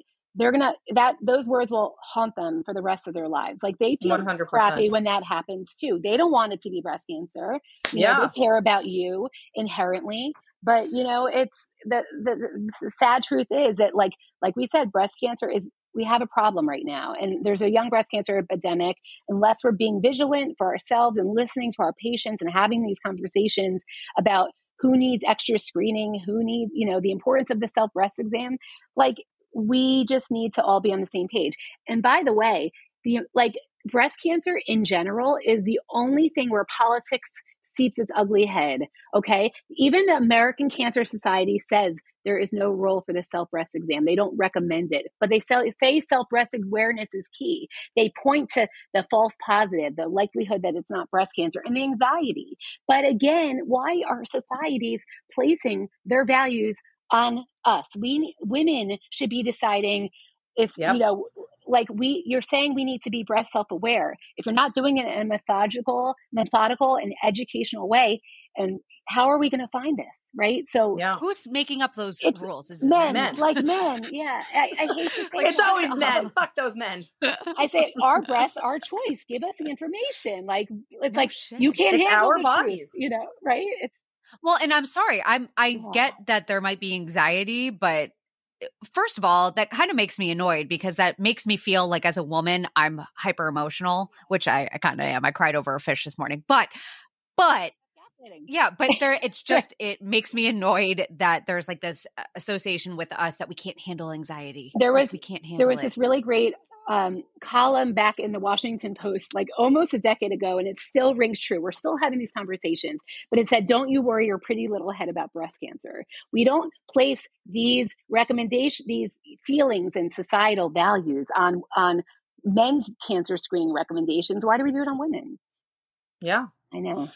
those words will haunt them for the rest of their lives. Like they feel 100%. Crappy when that happens too. They don't want it to be breast cancer. They care about you inherently, but it's the sad truth is that like we said, breast cancer we have a problem right now, and there's a young breast cancer epidemic. Unless we're being vigilant for ourselves and listening to our patients and having these conversations about who needs extra screening, who needs, the importance of the self-breast exam, we just need to all be on the same page. And by the way, breast cancer in general is the only thing where politics seeps its ugly head. Okay. Even the American Cancer Society says there is no role for the self-breast exam. They don't recommend it, but they say self-breast awareness is key. They point to the false positive, the likelihood that it's not breast cancer, and the anxiety. But again, why are societies placing their values on us? Women should be deciding if, you're saying we need to be breast self-aware. If you're not doing it in a methodical and educational way, and how are we going to find this? Right. So who's making up those rules? Is men. Like men. Yeah. I hate to say it's always men. Fuck those men. I say our breasts, our choice. Give us the information. You can't it's handle our the bodies. Truth, right? Well, and I'm sorry. I get that there might be anxiety, but first of all, that kind of makes me annoyed because that makes me feel like as a woman, I'm hyper emotional, which I kind of am. I cried over a fish this morning, but it's just, it makes me annoyed that there's like this association with us that we can't handle anxiety. There was this really great column back in the Washington Post, almost a decade ago, and it still rings true. We're still having these conversations, but it said, "Don't you worry your pretty little head about breast cancer." We don't place these recommendations, these feelings and societal values on men's cancer screening recommendations. Why do we do it on women? Yeah, I know.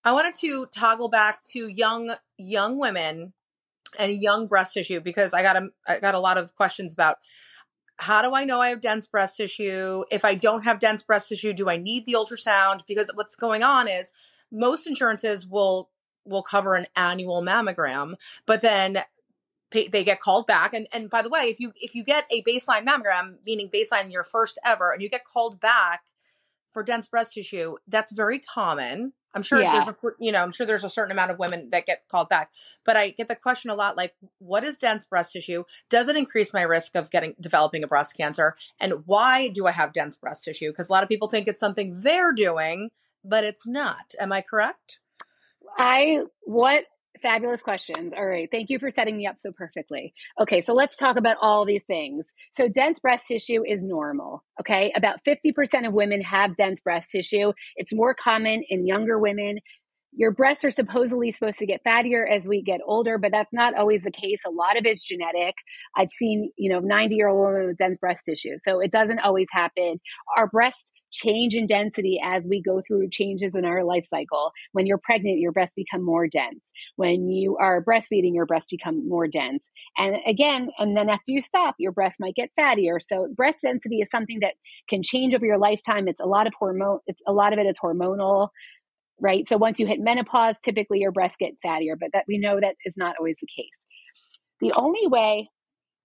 I wanted to toggle back to young women and young breast tissue because I got a lot of questions about how do I know I have dense breast tissue? If I don't have dense breast tissue, do I need the ultrasound? Because what's going on is most insurances will cover an annual mammogram, but then they get called back. And by the way, if you get a baseline mammogram, meaning baseline your first ever, and you get called back for dense breast tissue, that's very common. I'm sure there's a certain amount of women that get called back, but I get the question a lot, like, what is dense breast tissue? Does it increase my risk of developing a breast cancer? And why do I have dense breast tissue? Because a lot of people think it's something they're doing, but it's not. Am I correct? What fabulous questions. All right. Thank you for setting me up so perfectly. Okay. So let's talk about all these things. So dense breast tissue is normal. Okay. About 50% of women have dense breast tissue. It's more common in younger women. Your breasts are supposedly supposed to get fattier as we get older, but that's not always the case. A lot of it's genetic. I've seen, 90-year-old women with dense breast tissue. So it doesn't always happen. Our breasts change in density as we go through changes in our life cycle. When you're pregnant, your breasts become more dense. When you are breastfeeding, your breasts become more dense. And then after you stop, your breasts might get fattier. So breast density is something that can change over your lifetime. It's a lot of it is hormonal, right? So once you hit menopause, typically your breasts get fattier, but that we know that is not always the case. The only way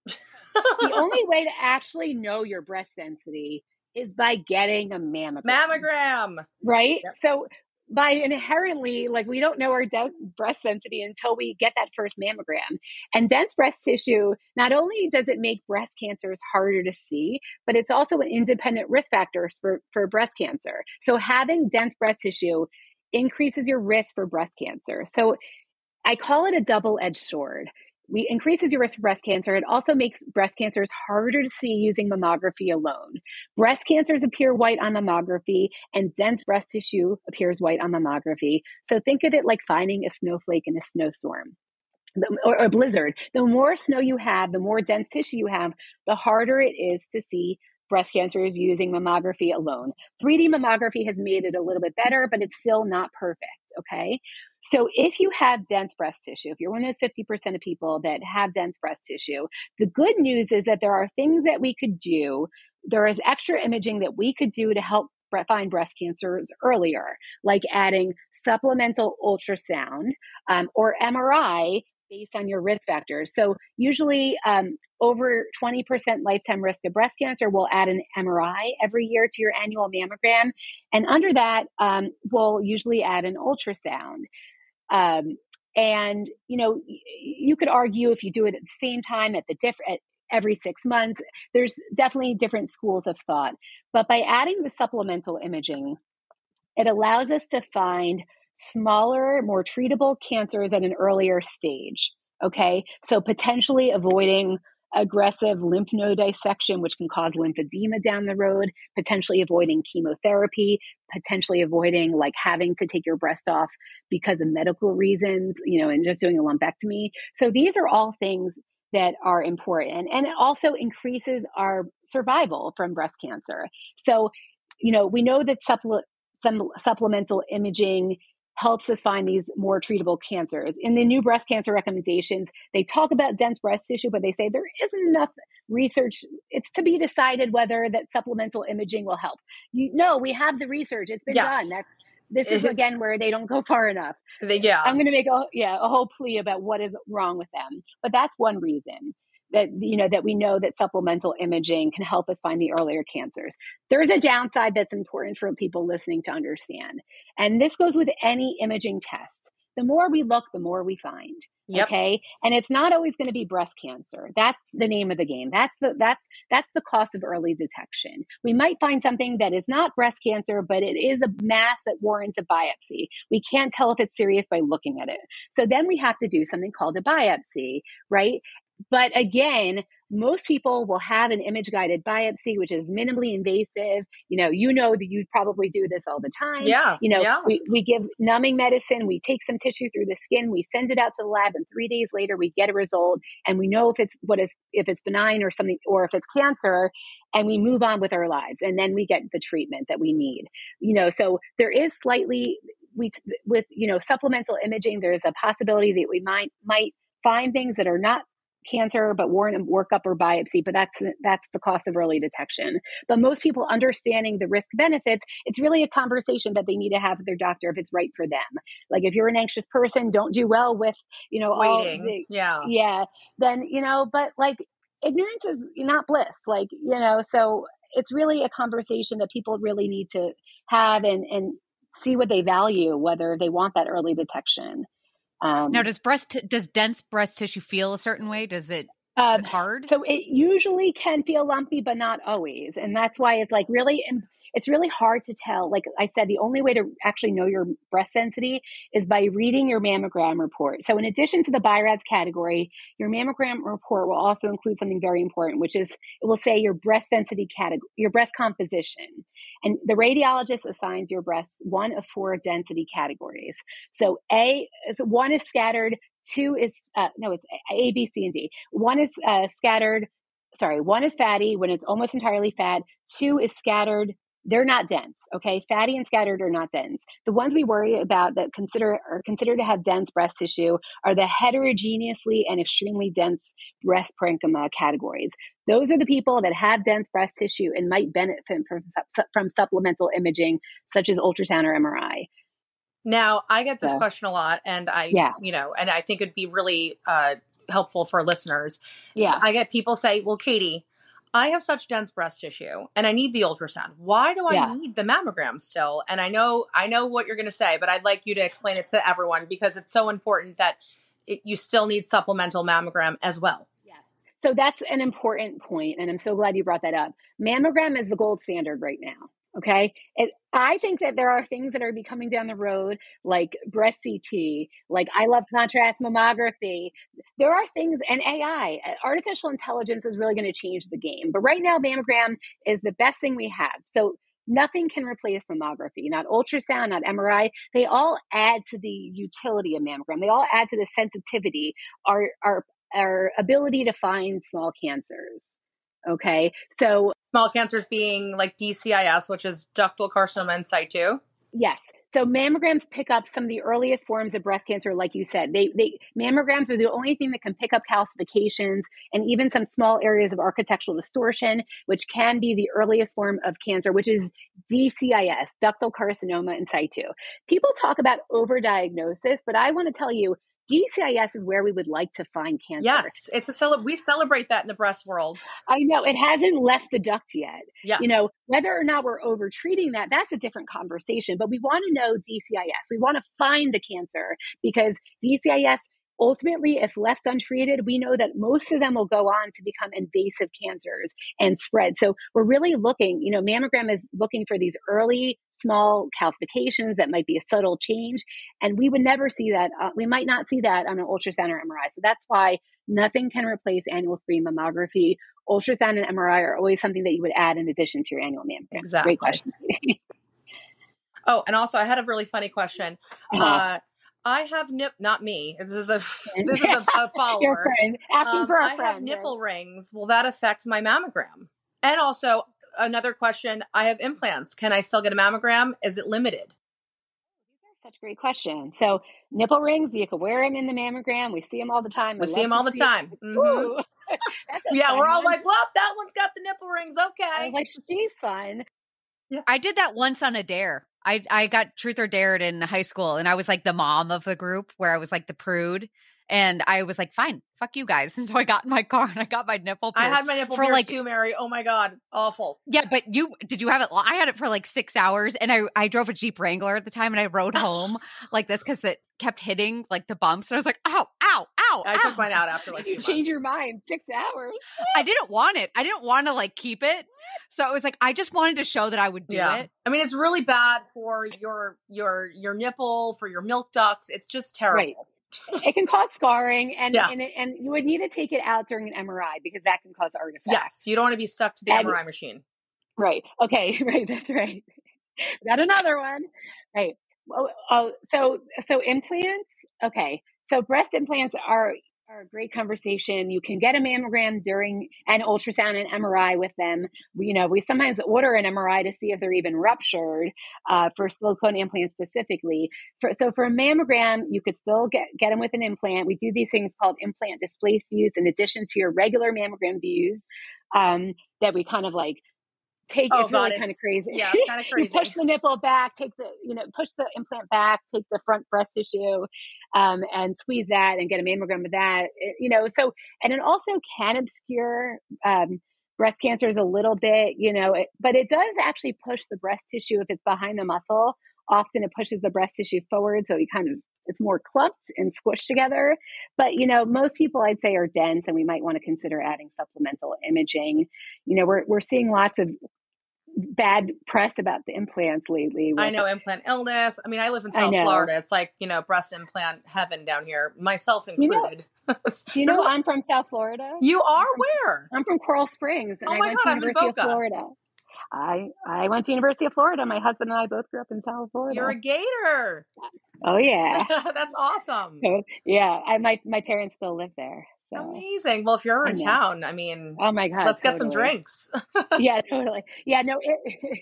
to actually know your breast density is by getting a mammogram. Mammogram. Right? Yep. So by inherently, like, we don't know our breast density until we get that first mammogram. And dense breast tissue, not only does it make breast cancers harder to see, but it's also an independent risk factor for breast cancer. So having dense breast tissue increases your risk for breast cancer. So I call it a double-edged sword. We increases your risk for breast cancer. It also makes breast cancers harder to see using mammography alone. Breast cancers appear white on mammography, and dense breast tissue appears white on mammography. So think of it like finding a snowflake in a snowstorm or a blizzard. The more snow you have, the more dense tissue you have, the harder it is to see breast cancers using mammography alone. 3D mammography has made it a little bit better, but it's still not perfect, okay? So if you have dense breast tissue, if you're one of those 50% of people that have dense breast tissue, the good news is that there are things that we could do. There is extra imaging that we could do to help find breast cancers earlier, like adding supplemental ultrasound or MRI based on your risk factors. So usually over 20% lifetime risk of breast cancer, we'll add an MRI every year to your annual mammogram. And under that, we'll usually add an ultrasound. And, you know, you could argue if you do it at the same time at every 6 months, there's definitely different schools of thought. But by adding the supplemental imaging, it allows us to find smaller, more treatable cancers at an earlier stage. Okay. So potentially avoiding aggressive lymph node dissection, which can cause lymphedema down the road, potentially avoiding chemotherapy, potentially avoiding like having to take your breast off because of medical reasons, you know, and just doing a lumpectomy. So these are all things that are important. And it also increases our survival from breast cancer. So, you know, we know that supplemental imaging helps us find these more treatable cancers. In the new breast cancer recommendations, they talk about dense breast tissue, but they say there isn't enough research. It's to be decided whether that supplemental imaging will help. We have the research. It's been done. This is, again, where they don't go far enough. I'm going to make a whole plea about what is wrong with them. But that's one reason that, you know, that we know that supplemental imaging can help us find the earlier cancers. There's a downside that's important for people listening to understand. And this goes with any imaging test. The more we look, the more we find. Yep. Okay. And it's not always going to be breast cancer. That's the name of the game. That's the cost of early detection. We might find something that is not breast cancer, but it is a mass that warrants a biopsy. We can't tell if it's serious by looking at it. So then we have to do something called a biopsy, right? But again, most people will have an image-guided biopsy, which is minimally invasive. You know that you probably do this all the time. We give numbing medicine. We take some tissue through the skin. We send it out to the lab, and 3 days later, we get a result, and we know if it's benign or something, or if it's cancer, and we move on with our lives. And then we get the treatment that we need. So there is with supplemental imaging, there's a possibility that we might find things that are not cancer, but warrant a workup or biopsy, but that's the cost of early detection. But most people understanding the risk benefits, it's really a conversation that they need to have with their doctor if it's right for them. Like if you're an anxious person, don't do well with, waiting. Then, but like ignorance is not bliss. So it's really a conversation that people really need to have and see what they value, whether they want that early detection. Now, does dense breast tissue feel a certain way? Is it hard? So it usually can feel lumpy, but not always. And that's why it's like it's really hard to tell. Like I said, the only way to actually know your breast density is by reading your mammogram report. So in addition to the bRest category, your mammogram report will also include something very important, which is it will say your breast density category, your breast composition. And the radiologist assigns your breasts one of four density categories. So one is scattered, two is, it's A, B, C, and D. One is one is fatty when it's almost entirely fat. Two is scattered. They're not dense, okay? Fatty and scattered are not dense. The ones we worry about that are considered to have dense breast tissue are the heterogeneously and extremely dense breast parenchyma categories. Those are the people that have dense breast tissue and might benefit from supplemental imaging, such as ultrasound or MRI. Now, I get this question a lot, and and I think it'd be really helpful for listeners. Yeah. I get people say, well, Katie, I have such dense breast tissue and I need the ultrasound. Why do I need the mammogram still? And I know what you're going to say, but I'd like you to explain it to everyone because it's so important that you still need supplemental mammogram as well. Yeah. So that's an important point, and I'm so glad you brought that up. Mammogram is the gold standard right now. Okay. I think that there are things that are coming down the road, like breast CT, like I love contrast mammography. There are things, and AI, artificial intelligence is really going to change the game. But right now, mammogram is the best thing we have. So nothing can replace mammography, not ultrasound, not MRI. They all add to the utility of mammogram. They all add to the sensitivity, our ability to find small cancers. Okay. So small cancers being like DCIS, which is ductal carcinoma in situ. Yes. So mammograms pick up some of the earliest forms of breast cancer, like you said. Mammograms are the only thing that can pick up calcifications and even some small areas of architectural distortion, which can be the earliest form of cancer, which is DCIS, ductal carcinoma in situ. People talk about overdiagnosis, but I want to tell you, DCIS is where we would like to find cancer. Yes, it's we celebrate that in the breast world. I know it hasn't left the duct yet. Yes. You know, whether or not we're overtreating that's a different conversation, but we want to know DCIS. We want to find the cancer because DCIS, ultimately, if left untreated, we know that most of them will go on to become invasive cancers and spread. So we're really looking, mammogram is looking for these early small calcifications that might be a subtle change. And we would never see that. We might not see that on an ultrasound or MRI. So that's why nothing can replace annual screen mammography. Ultrasound and MRI are always something that you would add in addition to your annual mammogram. Exactly. Great question. Oh, and also I had a really funny question. I have not me. This is a follower. Your friend. Asking for a friend. I have nipple rings. Will that affect my mammogram? And also another question, I have implants. Can I still get a mammogram? Is it limited? These are such great questions. So nipple rings, you can wear them in the mammogram. We see them all the time. We see them all the time. Mm-hmm. Yeah, we're all like, well, that one's got the nipple rings. Okay. I was like, she's fun. Yeah. I did that once on a dare. I got truth or dared in high school, and I was like the mom of the group where I was like the prude. And I was like, fine, fuck you guys. And so I got in my car and I got my nipple pierced. I had my nipple pierced too, Mary. Oh my God. Awful. Yeah, but did you have it? I had it for like 6 hours, and I drove a Jeep Wrangler at the time, and I rode home like this because it kept hitting like the bumps. And I was like, ow, ow, ow. I took mine out after like 2 months. Change your mind. 6 hours. I didn't want it. I didn't want to like keep it. So I was like, I just wanted to show that I would do it. I mean, it's really bad for your nipple, for your milk ducts. It's just terrible. Right. It can cause scarring, and you would need to take it out during an MRI because that can cause artifacts. Yes, you don't want to be stuck to the MRI machine. Right. Okay. Right. That's right. Got another one. Right. So implants. Okay. So breast implants are a great conversation. You can get a mammogram during an ultrasound and MRI with them. We sometimes order an MRI to see if they're even ruptured for silicone implants specifically. So for a mammogram, you could still get them with an implant. We do these things called implant displaced views in addition to your regular mammogram views that we kind of like take. It's really kind of crazy. Yeah, it's kind of crazy. You push the nipple back, push the implant back, take the front breast tissue, and squeeze that and get a mammogram with that. And it also can obscure breast cancers a little bit, but it does actually push the breast tissue if it's behind the muscle. Often it pushes the breast tissue forward, so it's more clumped and squished together. But, most people I'd say are dense, and we might want to consider adding supplemental imaging. We're seeing lots of bad press about the implants lately. I know, implant illness. I mean, I live in South Florida. It's like, breast implant heaven down here, myself included. Do you know I'm from South Florida? You are? Where? I'm from Coral Springs. And oh my God, I'm in Boca. Florida. I went to University of Florida. My husband and I both grew up in South Florida. You're a Gator. Oh yeah. That's awesome. So, yeah. My parents still live there. So. Amazing. Well, if you're in town, I mean, oh my God, let's get some drinks. Yeah, totally. Yeah, no.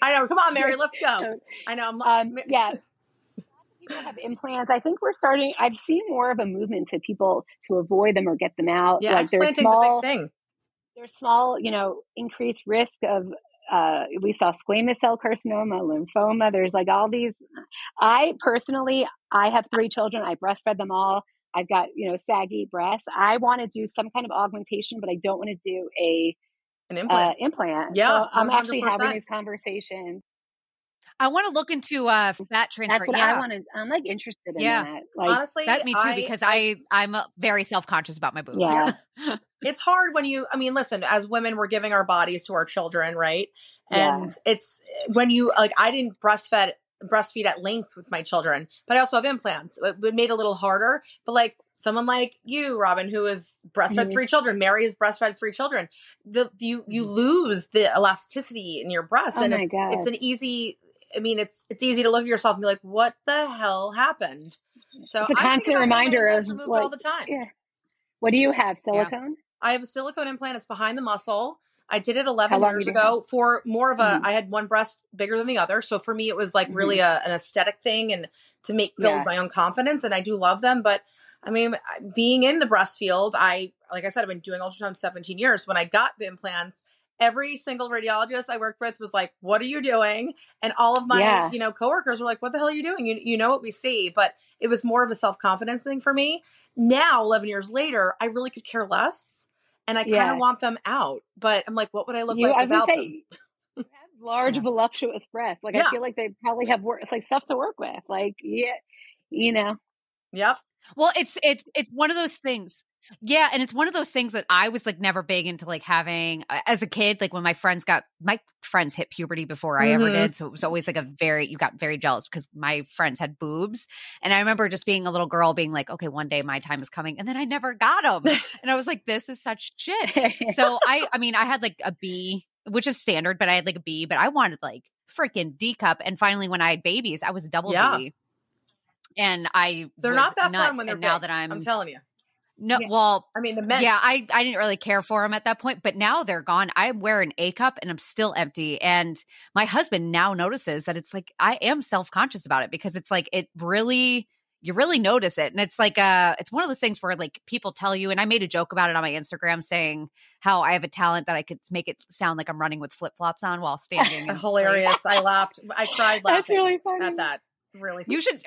I know. Come on, Mary, let's go. I know. Yeah. People have implants. I think I've seen more of a movement to people to avoid them or get them out. Yeah, explanting's a big thing. There's small, increased risk of, we saw squamous cell carcinoma, lymphoma. There's like all these. I have 3 children. I breastfed them all. I've got, saggy breasts. I want to do some kind of augmentation, but I don't want to do a An implant. Yeah, so I'm actually having these conversations. I want to look into fat transfer. That's what I want to. I'm like interested in that. Like, honestly, that me too, because I'm very self-conscious about my boobs. Yeah. It's hard when listen, as women, we're giving our bodies to our children, right? And it's when you I didn't breastfeed at length with my children, but I also have implants. It made it a little harder. But like someone like you, Robin, who has breastfed 3 children, Mary has breastfed 3 children. You lose the elasticity in your breast, and it's an easy. I mean, it's easy to look at yourself and be like, "What the hell happened?" So it's a constant reminder of what, all the time. Yeah. What do you have? Silicone? I have a silicone implant. It's behind the muscle. I did it 11 years ago for more of a. I had one breast bigger than the other, so for me, it was like really an aesthetic thing and to build my own confidence. And I do love them, but I mean, being in the breast field, like I said, I've been doing ultrasound 17 years. When I got the implants, every single radiologist I worked with was like, "What are you doing?" And all of my, coworkers were like, "What the hell are you doing? You know what we see." But it was more of a self-confidence thing for me. Now, 11 years later, I really could care less, and I kind of want them out. But I'm like, what would I look like without them? You have large, voluptuous breasts. Like I feel like they probably have it's like stuff to work with. Like Yep. Well, it's one of those things. Yeah. And it's one of those things that I was like never big into like having as a kid, like when my friends hit puberty before I ever did. So it was always like you got very jealous because my friends had boobs. And I remember just being a little girl being like, okay, one day my time is coming. And then I never got them. And I was like, this is such shit. So I had like a B, which is standard, but I had like a B, but I wanted like freaking D cup. And finally, when I had babies, I was a double B. And they're not that nuts. fun when they're and now big. that I'm telling you. No, well, I mean, the men. Yeah, I didn't really care for them at that point, but now they're gone. I wear an A cup and I'm still empty. And my husband now notices that it's like, I am self-conscious about it because it's like, you really notice it. And it's like, it's one of those things where like people tell you, and I made a joke about it on my Instagram saying how I have a talent that I could make it sound like I'm running with flip-flops on while standing. Hilarious. I laughed. I cried laughing That's really funny. at that. Really funny. You should,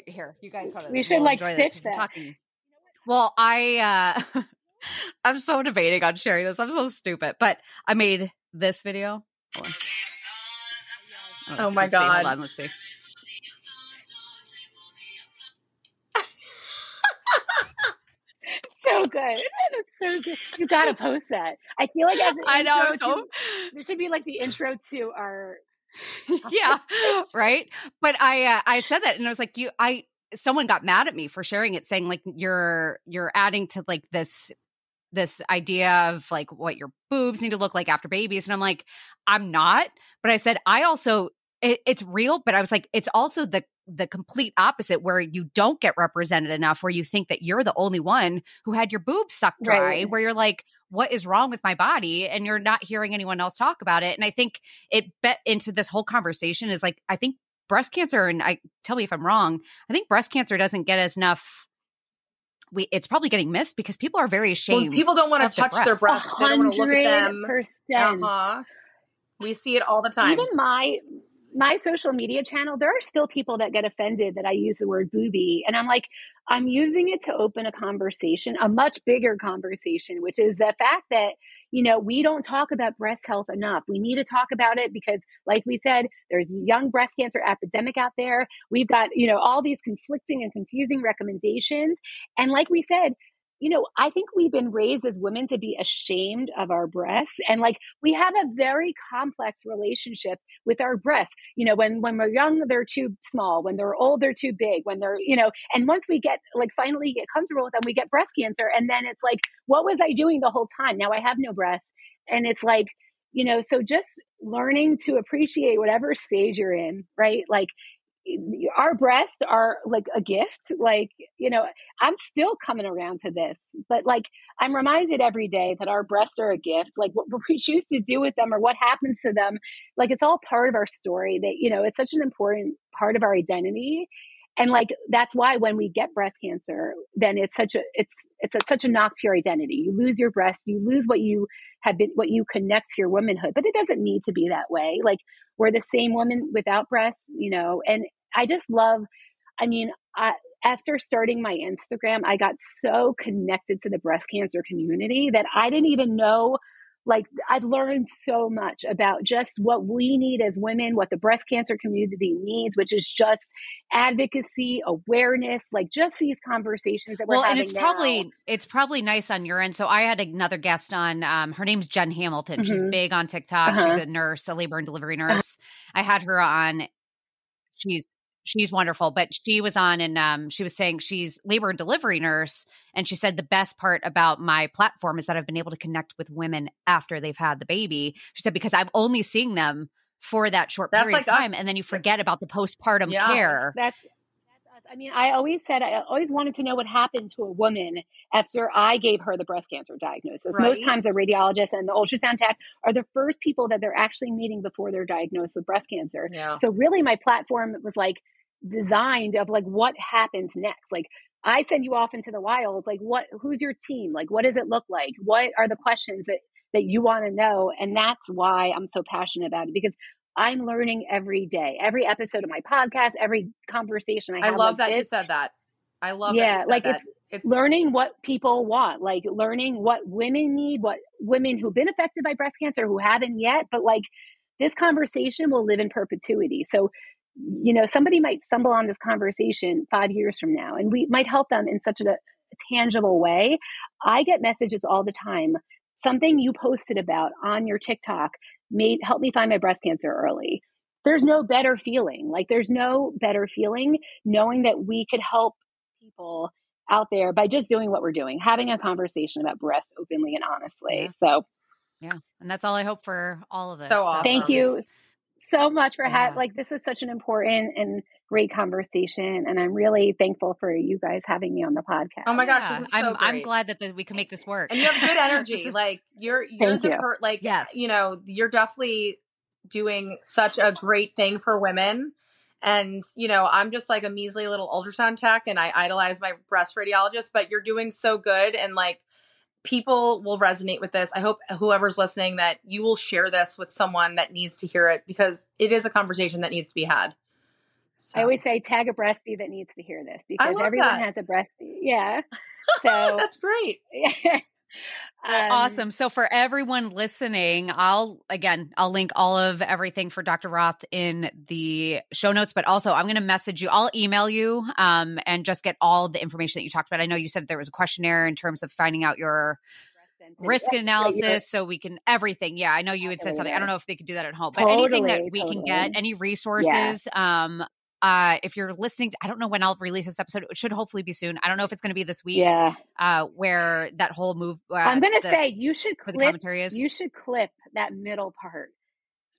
here, you guys we should like stitch that. Talking. Well, I'm so debating on sharing this. I'm so stupid, but I made this video. Oh my God. Hold on, let's see. So good. It's so good. You gotta post that. I feel like as an intro this should be like the intro to our yeah, right. But I said that and I was like, someone got mad at me for sharing it, saying like you're adding to like this idea of like what your boobs need to look like after babies. And I'm like, I'm not. But I said, I also, it's real, but I was like, it's also the complete opposite where you don't get represented enough, where you think that you're the only one who had your boobs sucked dry, where you're like, what is wrong with my body? And you're not hearing anyone else talk about it. And I think it bet into this whole conversation is like, I think breast cancer, and tell me if I'm wrong, I think breast cancer doesn't get as enough. It's probably getting missed because people are very ashamed. Well, people don't want to touch their breasts. 100%. They don't want to look at them. We see it all the time. Even my social media channel, there are still people that get offended that I use the word boobie. And I'm like, I'm using it to open a conversation, a much bigger conversation, which is the fact that, we don't talk about breast health enough. We need to talk about it because, like we said, there's young breast cancer epidemic out there. We've got, all these conflicting and confusing recommendations. And like we said, I think we've been raised as women to be ashamed of our breasts. And like, we have a very complex relationship with our breasts. When we're young, they're too small. When they're old, they're too big. When they're, and once we get finally get comfortable with them, we get breast cancer. And then it's like, what was I doing the whole time? Now I have no breasts. And it's like, so just learning to appreciate whatever stage you're in, right? Like, our breasts are like a gift. Like, I'm still coming around to this, but like, I'm reminded every day that our breasts are a gift. Like what we choose to do with them or what happens to them, like it's all part of our story that, it's such an important part of our identity. And like, that's why when we get breast cancer, then it's such a knock to your identity. You lose your breast, you lose what you connect to your womanhood, but it doesn't need to be that way. Like we're the same woman without breasts, and I just love, after starting my Instagram, I got so connected to the breast cancer community that I didn't even know like I've learned so much about just what we need as women, what the breast cancer community needs, which is just advocacy, awareness, like just these conversations that we're having and it's probably nice on your end. So I had another guest on, her name's Jen Hamilton. Mm-hmm. She's big on TikTok. She's a nurse, a labor and delivery nurse. I had her on. She's wonderful, but she was on and she was saying she's labor and delivery nurse. And she said the best part about my platform is that I've been able to connect with women after they've had the baby. She said, because I'm only seeing them for that short period of time. And then you forget about the postpartum care. That's us. I mean, I always wanted to know what happened to a woman after I gave her the breast cancer diagnosis. Right. Most times the radiologist and the ultrasound tech are the first people that they're actually meeting before they're diagnosed with breast cancer. Yeah. So really my platform was like designed of like, what happens next? Like I send you off into the wild, like who's your team? Like, what does it look like? What are the questions that you want to know? And that's why I'm so passionate about it, because I'm learning every day, every episode of my podcast, every conversation I have. I love that you said that. I love that you said like that. It's learning what people want, like learning what women need, what women who've been affected by breast cancer, who haven't yet, but like this conversation will live in perpetuity. So, you know, somebody might stumble on this conversation 5 years from now, and we might help them in such a tangible way. I get messages all the time. Something you posted about on your TikTok helped me find my breast cancer early. There's no better feeling. Like there's no better feeling knowing that we could help people out there by just doing what we're doing, having a conversation about breast openly and honestly. Yeah. So, yeah. And that's all I hope for all of this. So awesome. Thank you so much for like, this is such an important and great conversation. And I'm really thankful for you guys having me on the podcast. Oh my gosh. This is so great. I'm glad that we can make this work. And you have good energy. Like you're yes. You know, you're definitely doing such a great thing for women. And, you know, I'm just like a measly little ultrasound tech and I idolize my breast radiologist, but you're doing so good. And like, people will resonate with this. I hope whoever's listening that you will share this with someone that needs to hear it, because it is a conversation that needs to be had. So. I always say tag a breastie that needs to hear this, because everyone has a breastie. Yeah. So that's great. Awesome. So for everyone listening, I'll link all of everything for Dr. Roth in the show notes, but also I'm going to message you. I'll email you and just get all the information that you talked about. I know you said there was a questionnaire in terms of finding out your risk analysis, so we can everything. Yeah, I know you had said something. I don't know if they could do that at home, but anything that we can get, any resources, if you're listening, I don't know when I'll release this episode. It should hopefully be soon. I don't know if it's going to be this week. Yeah. Where that whole move. I'm going to say you should clip that middle part.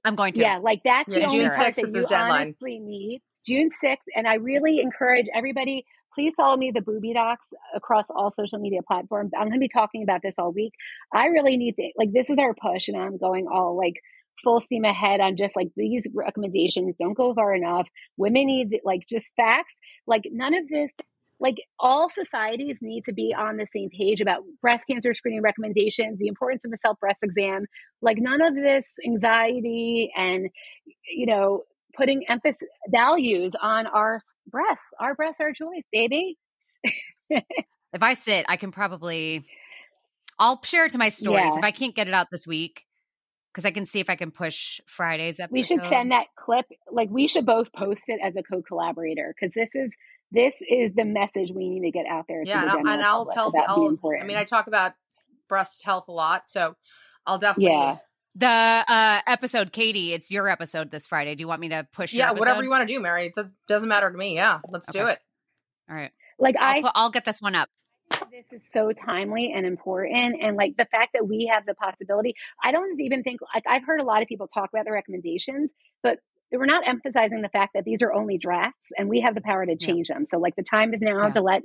I'm going to. Yeah, like that's the only part that you deadline. Honestly need. June 6th, and I really encourage everybody. Please follow me, the Boobie Docs, across all social media platforms. I'm going to be talking about this all week. I really need this is our push, and I'm going all like full steam ahead on just like these recommendations. Don't go far enough. Women need like just facts. Like none of this, like all societies need to be on the same page about breast cancer screening recommendations, the importance of a self-breast exam. Like none of this anxiety and, you know, putting values on our breasts, our choice, baby. If I sit, I can I'll share it to my stories. Yeah. If I can't get it out this week, because I can see if I can push Friday's episode. We should send that clip. Like we should both post it as a co-collaborator, because this is the message we need to get out there. Yeah, and I'll tell. I mean, I talk about breast health a lot, so I'll definitely. Yeah. The episode, Katie, it's your episode this Friday. Do you want me to push? Yeah, whatever you want to do, Mary. It doesn't matter to me. Yeah, let's do it. All right. Like I'll get this one up. This is so timely and important. And like the fact that we have the possibility, I don't even think, like I've heard a lot of people talk about the recommendations, but we're not emphasizing the fact that these are only drafts and we have the power to change them. So like the time is now to let,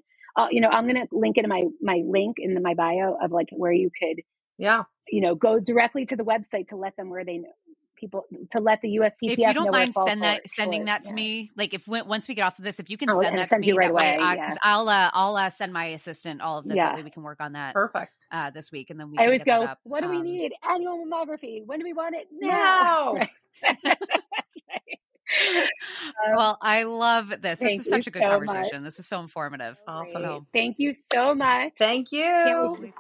you know, I'm going to link it in my link in my bio of like where you could, you know, go directly to the website to let them where they know. People to let the USPTF if you don't mind sending that to yeah. me, like once we get off of this, if you can send that to me right that away, because I'll send my assistant all of this. That way we can work on that. Perfect. This week, and then we. I always get go. that up. What do we need? Annual mammography. When do we want it? Now. That's right. Well, I love this. This is such a good conversation. Much. This is so informative. Awesome. Thank you so much. Thank you.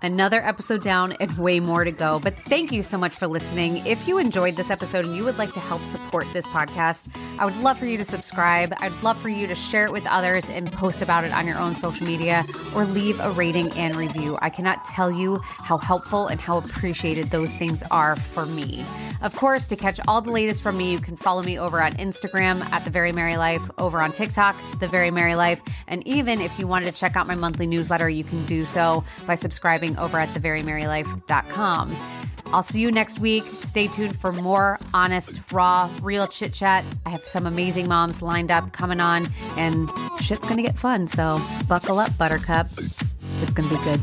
Another episode down and way more to go. But thank you so much for listening. If you enjoyed this episode and you would like to help support this podcast, I would love for you to subscribe. I'd love for you to share it with others and post about it on your own social media or leave a rating and review. I cannot tell you how helpful and how appreciated those things are for me. Of course, to catch all the latest from me, you can follow me over on Instagram at The Very Merry Life, over on TikTok, The Very Merry Life. And even if you wanted to check out my monthly newsletter, you can do so by subscribing over at theverymerrylife.com. I'll see you next week. Stay tuned for more honest, raw, real chit chat. I have some amazing moms lined up coming on, and shit's going to get fun. So buckle up, Buttercup. It's going to be good.